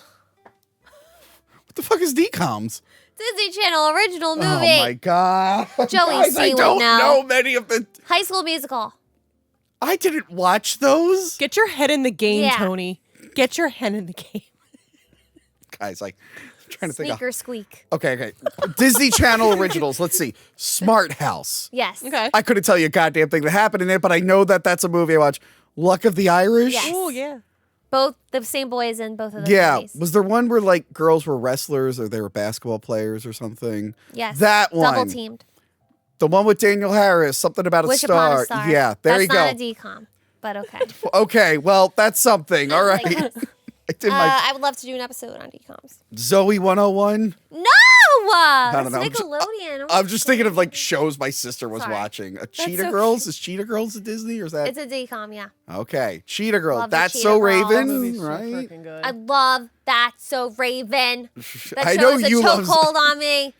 the fuck is DComs? Disney Channel original movie. Oh my god. Joey Guys, C I would don't know. know many of the... High School Musical. I didn't watch those. Get your head in the game, Yeah. Tony. Get your head in the game. Guys, like, I'm trying to think Sneaker of... squeak. Okay. Disney Channel originals. Let's see. Smart House. Yes. Okay. I couldn't tell you a goddamn thing that happened in it, but I know that that's a movie I watch. Luck of the Irish? Yes. Oh, yeah. Both the same boys in both of those Yeah. movies. Was there one where like girls were wrestlers or they were basketball players or something? Yes. That one. Double teamed. The one with Daniel Harris, something about a Wish star. Upon a Star. Yeah, there That's you go. not a decom, but okay. Okay, well, that's something. All right. Like, I did my I would love to do an episode on decoms. Zoe 101. No! don't know. That's Nickelodeon. I'm just thinking of like shows my sister was Sorry. watching. Cheetah okay. Girls? Is Cheetah Girls at Disney or is that? It's a decom, yeah. Okay, Cheetah Girl. Love the That's Cheetah So Girls. Raven, Movie's so right? freaking good. I love That's So Raven. That I show know is a you love- chokehold on me.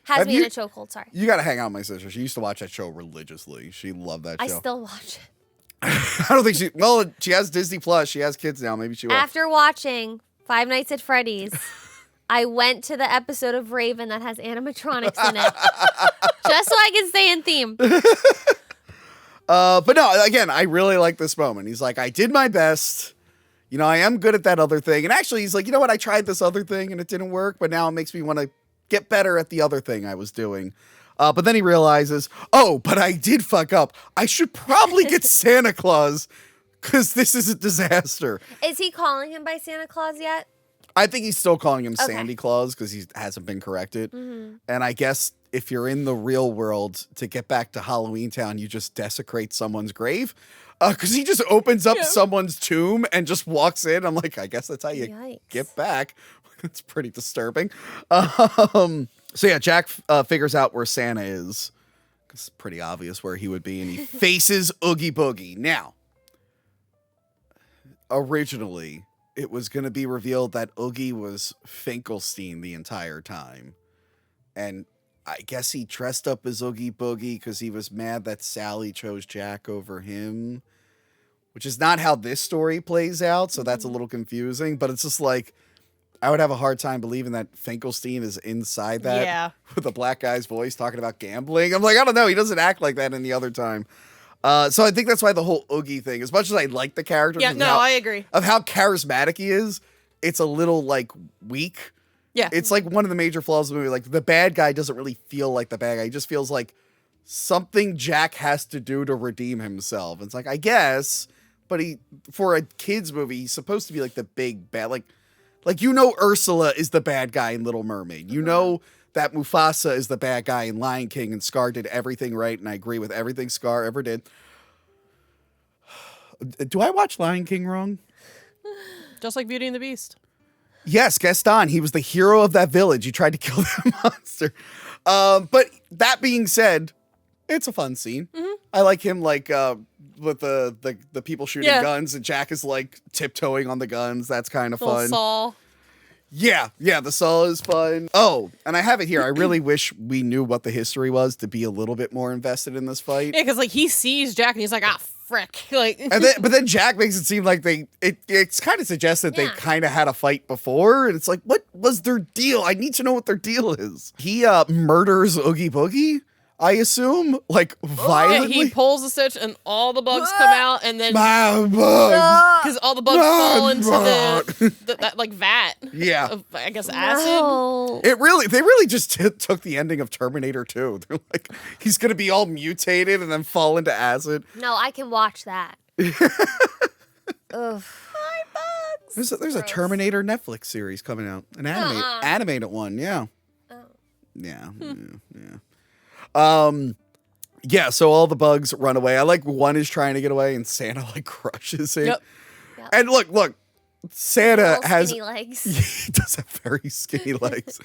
Has Have me you- in a chokehold, sorry. You got to hang out with my sister. She used to watch that show religiously. She loved that show. I still watch it. I don't think she. Well, she has Disney Plus. She has kids now. Maybe she will. After watching Five Nights at Freddy's, I went to the episode of Raven that has animatronics in it. Just so I can stay in theme. But no, again, I really like this moment. He's like, I did my best. You know, I am good at that other thing. And actually, he's like, you know what? I tried this other thing and it didn't work, but now it makes me want to get better at the other thing I was doing. But then he realizes, oh, but I did fuck up. I should probably get Santa Claus because this is a disaster. Is he calling him by Santa Claus yet? I think he's still calling him Okay. Sandy Claus because he hasn't been corrected. Mm-hmm. And I guess if you're in the real world, to get back to Halloween Town, you just desecrate someone's grave. Because he just opens up someone's tomb and just walks in. I'm like, I guess that's how you Yikes. get back. That's pretty disturbing. So yeah, Jack figures out where Santa is. It's pretty obvious where he would be. And he faces Oogie Boogie. Now, originally, it was going to be revealed that Oogie was Finkelstein the entire time. And I guess he dressed up as Oogie Boogie because he was mad that Sally chose Jack over him, which is not how this story plays out. So that's a little confusing, but it's just like, I would have a hard time believing that Finkelstein is inside that with a black guy's voice talking about gambling. I'm like, I don't know. He doesn't act like that any other time. So I think that's why the whole Oogie thing, as much as I like the character, I agree. Of how charismatic he is, it's a little like weak. Yeah. It's like one of the major flaws of the movie. Like the bad guy doesn't really feel like the bad guy. He just feels like something Jack has to do to redeem himself. It's like, I guess, but for a kid's movie, he's supposed to be like the big bad, like Ursula is the bad guy in Little Mermaid. You know that Mufasa is the bad guy in Lion King, and Scar did everything right, and I agree with everything Scar ever did. Do I watch Lion King wrong? Just like Beauty and the Beast. Yes, Gaston. He was the hero of that village. He tried to kill that monster. But that being said, it's a fun scene. Mm-hmm. I like him with the people shooting guns, and Jack is like tiptoeing on the guns. That's kind of fun. Saw. Yeah, the saw is fun. Oh, and I have it here. I really wish we knew what the history was to be a little bit more invested in this fight. Yeah, because like he sees Jack and he's like, frick. Like, but then Jack makes it seem like it's kind of suggests that they kind of had a fight before, and it's like, what was their deal? I need to know what their deal is. He murders Oogie Boogie, I assume, like violently. Yeah, he pulls the switch and all the bugs come out, and then because all the bugs fall into that like vat. Yeah, of, I guess acid. No. They really just took the ending of Terminator 2. They're like, he's gonna be all mutated and then fall into acid. No, I can watch that. Ugh. There's a Terminator Netflix series coming out, an animated one. Yeah. Oh. Yeah. Yeah, so all the bugs run away. I like one is trying to get away and Santa like crushes it. Yep. And look, Santa has skinny legs. He does have very skinny legs.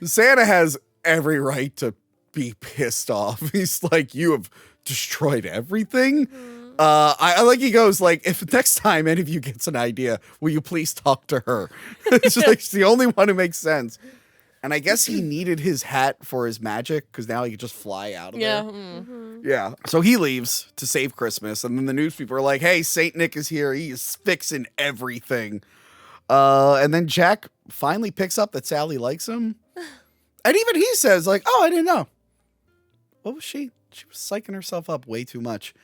Santa has every right to be pissed off. He's like, you have destroyed everything. I like he goes like, if next time any of you gets an idea, will you please talk to her? It's like she's the only one who makes sense. And I guess he needed his hat for his magic because now he could just fly out of there. Mm-hmm. Yeah. So he leaves to save Christmas. And then the news people are like, hey, St. Nick is here. He is fixing everything. And then Jack finally picks up that Sally likes him. And even he says like, oh, I didn't know. What was she? She was psyching herself up way too much.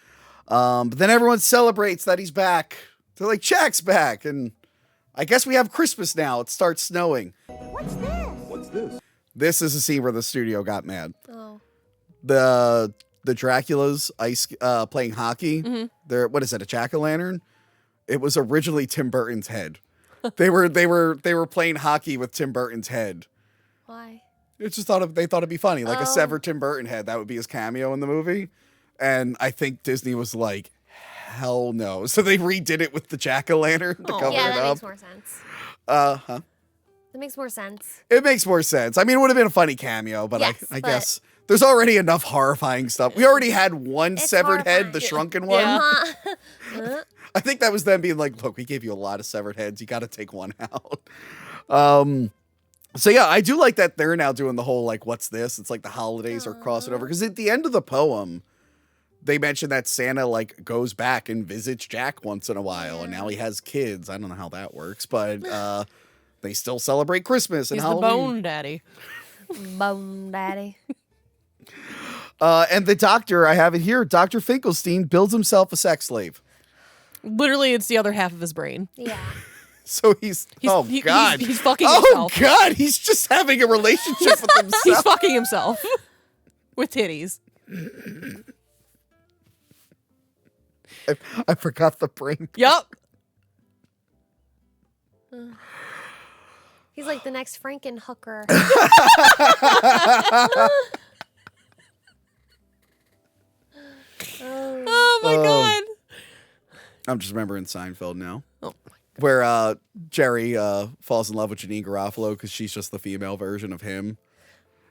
But then everyone celebrates that he's back. They're like, Jack's back. And I guess we have Christmas now. It starts snowing. What's this? This is a scene where the studio got mad. Oh. The Dracula's playing hockey. Mm-hmm. They're what is it? A jack-o'-lantern? It was originally Tim Burton's head. They were playing hockey with Tim Burton's head. Why? They thought it'd be funny, like a severed Tim Burton head. That would be his cameo in the movie. And I think Disney was like, hell no. So they redid it with the jack-o'-lantern to cover yeah, it that up. makes more sense. Huh? That makes more sense. It makes more sense. I mean, it would have been a funny cameo, but Yes, I guess there's already enough horrifying stuff. We already had one severed head, the shrunken one. Uh-huh. I think that was them being like, look, we gave you a lot of severed heads. You got to take one out. So yeah, I do like that they're now doing the whole, like, what's this? It's like the holidays are crossing over. Because at the end of the poem, they mentioned that Santa, like, goes back and visits Jack once in a while. And now he has kids. I don't know how that works, but they still celebrate Christmas and He's Halloween. the bone daddy. Bone daddy. And the doctor, I have it here, Dr. Finkelstein builds himself a sex slave. Literally, it's the other half of his brain. Yeah. So he's God. He's fucking Oh, himself. God. He's just having a relationship with himself. He's fucking himself with titties. I forgot the brain. Yup. He's like the next Frankenhooker. Oh my God. I'm just remembering Seinfeld now. Oh. Where Jerry falls in love with Janine Garofalo because she's just the female version of him.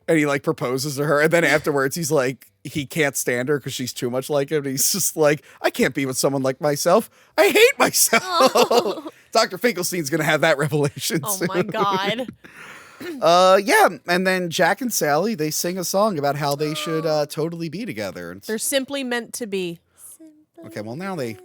And he like proposes to her, and then afterwards he's like, he can't stand her because she's too much like him. And he's just like, I can't be with someone like myself. I hate myself. Oh. Dr. Finkelstein's gonna have that revelation. Oh soon. my god. Yeah, and then Jack and Sally, they sing a song about how they should totally be together. And They're simply meant to be. okay, well now I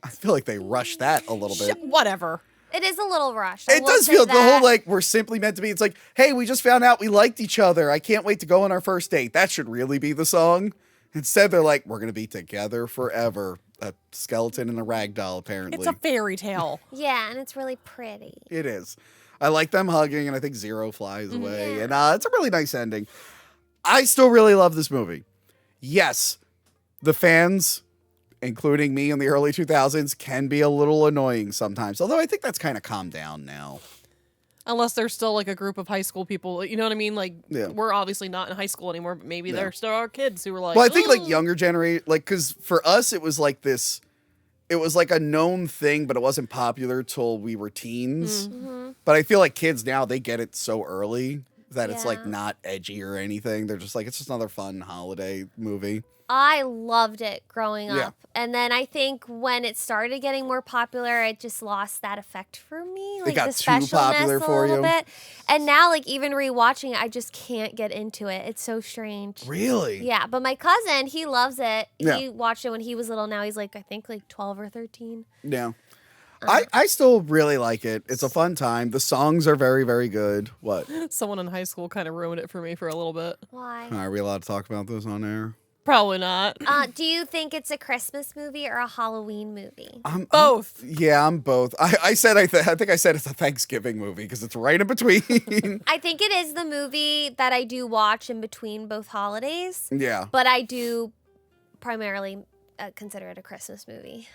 feel like they rushed that a little bit. Whatever. It is a little rushed. I It will does say feel the whole that. like we're simply meant to be. It's like, hey, we just found out we liked each other. I can't wait to go on our first date. That should really be the song. Instead, they're like, we're gonna be together forever. A skeleton and a rag doll, apparently. It's a fairy tale. Yeah, and it's really pretty. It is. I like them hugging, and I think Zero flies away, Yeah. and it's a really nice ending. I still really love this movie. Yes, the fans, including me in the early 2000s, can be a little annoying sometimes. Although I think that's kind of calmed down now. Unless there's still like a group of high school people. You know what I mean? Like, Yeah. we're obviously not in high school anymore, but maybe there still are kids who are like, Well, I think like "Ugh." younger generation, like, because for us it was like this, it was like a known thing, but it wasn't popular till we were teens. Mm-hmm. But I feel like kids now, they get it so early that it's like Yeah. not edgy or anything. They're just like, it's just another fun holiday movie. I loved it growing Yeah. up. And then I think when it started getting more popular, it just lost that effect for me. Like got the too specialness popular a for little you? bit. And now like even rewatching it, I just can't get into it. It's so strange. Really? Yeah, but my cousin, he loves it. Yeah. He watched it when he was little. Now he's like, I think like 12 or 13. Yeah. I still really like it. It's a fun time. The songs are very, very good. What? Someone in high school kind of ruined it for me for a little bit. Why? Are we allowed to talk about this on air? Probably not. Do you think it's a Christmas movie or a Halloween movie? Both. Yeah, I'm both. I think I said it's a Thanksgiving movie because it's right in between. I think it is the movie that I do watch in between both holidays, Yeah. but I do primarily consider it a Christmas movie.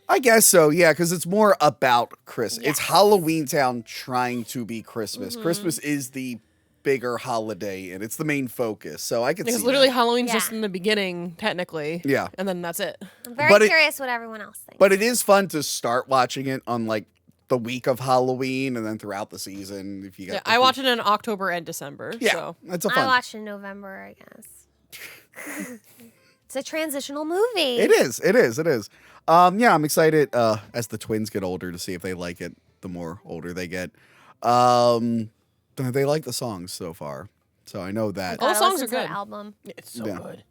I guess so, yeah, because it's more about Christmas. It's Yes. Halloween Town trying to be Christmas. Mm-hmm. Christmas is the bigger holiday, and it's the main focus. So I could Because see literally that. Halloween's Yeah. just in the beginning, technically. Yeah. And then that's it. I'm very But it- curious what everyone else thinks. But it is fun to start watching it on like the week of Halloween and then throughout the season. If you got, Yeah, I watch it in October and December. Yeah, So. it's a I fun. watched in November, I guess. It's a transitional movie. It is. It is. It is. Yeah, I'm excited as the twins get older to see if they like it. The more older they get, they like the songs so far. So I know that. All the Gotta songs listen are to that good. album. It's so Yeah. good.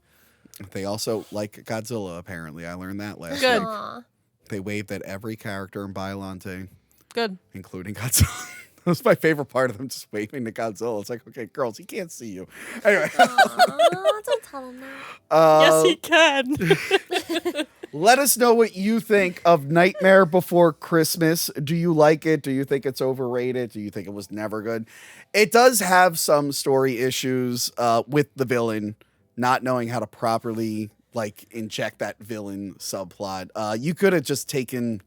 They also like Godzilla. Apparently, I learned that last Good. week. Aw. They waved at every character in Biollante, Good. including Godzilla. That was my favorite part of them, just waving to Godzilla. It's like, okay, girls, he can't see you. Anyway, Aw, don't tell him that. Yes, he can. let us know what you think of Nightmare Before Christmas. Do you like it? Do you think it's overrated? Do you think it was never good? It does have some story issues with the villain not knowing how to properly like inject that villain subplot. You could have just taken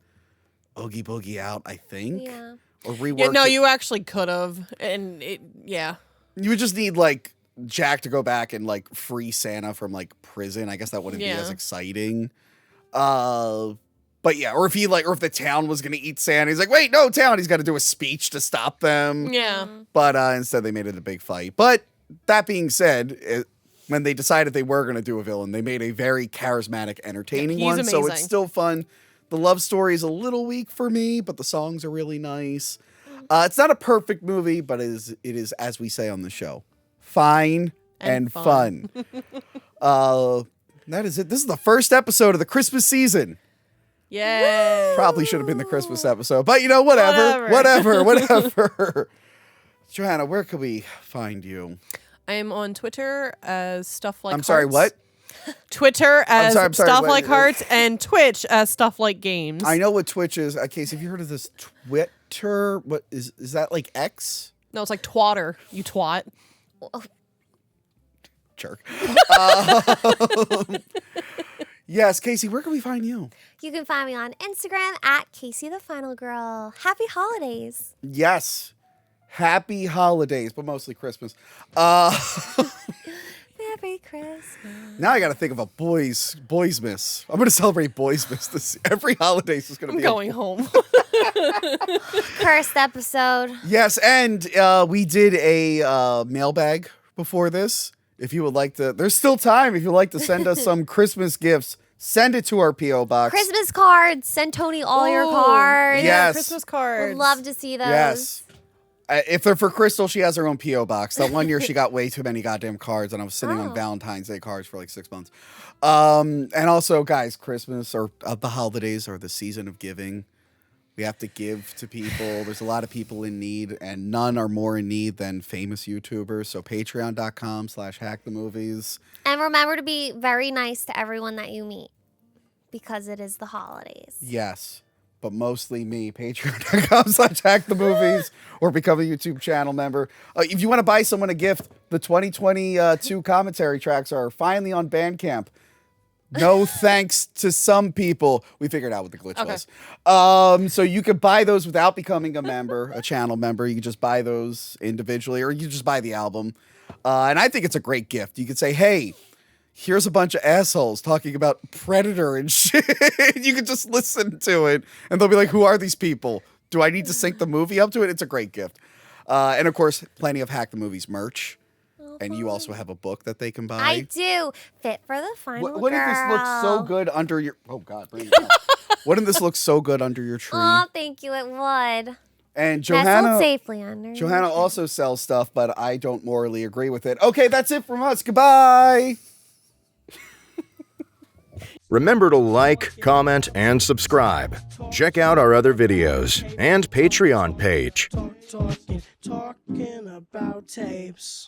Oogie Boogie out, I think. Yeah. Or reworked Yeah, no, it. you actually could have. And it, yeah. You would just need like Jack to go back and like free Santa from like prison. I guess that wouldn't be as Yeah. exciting. But yeah, or if the town was gonna eat Santa, he's like, wait, no, town. He's got to do a speech to stop them. Yeah. But instead, they made it a big fight. But that being said, when they decided they were gonna do a villain, they made a very charismatic, entertaining Yeah, he's one. So it's amazing. still fun. The love story is a little weak for me, but the songs are really nice. It's not a perfect movie, but it is as we say on the show, fine and fun. That is it. This is the first episode of the Christmas season. Yay. Probably should have been the Christmas episode, but you know, whatever. Joanna, where can we find you? I am on Twitter as Stuff Like I'm sorry, Hearts. what? Twitter as I'm sorry, Stuff what- Like Hearts and Twitch as Stuff Like Games. I know what Twitch is. Casey, have you heard of this Twitter? What is that like X? No, it's like Twatter, you twat. Jerk. Yes, Casey, where can we find you? You can find me on Instagram at Casey the Final Girl. Happy holidays. Yes. Happy holidays, but mostly Christmas. Merry Christmas. Now I got to think of a boys miss. I'm going to celebrate boys miss this. Every holiday is going to I'm be going home. Cursed episode. Yes, and we did a mailbag before this. If you would like to, there's still time. If you'd like to send us some Christmas gifts, send it to our P.O. box. Christmas cards. Send Tony all your Ooh, cards. Yeah, Yes. Christmas cards. Would love to see those. Yes. If they're for Crystal, she has her own P.O. box. That one year she got way too many goddamn cards, and I was sitting on Valentine's Day cards for like 6 months. And also, guys, Christmas or the holidays are the season of giving. We have to give to people. There's a lot of people in need, and none are more in need than famous YouTubers. So patreon.com/hackthemovies. And remember to be very nice to everyone that you meet because it is the holidays. Yes, but mostly me. Patreon.com/hackthemovies or become a YouTube channel member. If you want to buy someone a gift, the 2022 commentary tracks are finally on Bandcamp. No thanks to some people. We figured out what the glitch was. So you could buy those without becoming a member, a channel member. You can just buy those individually, or you just buy the album. And I think it's a great gift. You could say, hey, here's a bunch of assholes talking about Predator and shit. You could just listen to it, and they'll be like, who are these people? Do I need to sync the movie up to it? It's a great gift. And of course, plenty of Hack the Movies merch. And you also have a book that they can buy. I do. Fit for the final Wouldn't this look so good under your... Oh, God. Bring it down. Wouldn't this look so good under your tree? Oh, thank you. It would. And Nestled Johanna... safely under. Johanna also sells stuff, but I don't morally agree with it. Okay, that's it from us. Goodbye. Remember to like, comment, and subscribe. Check out our other videos and Patreon page. Talking about tapes.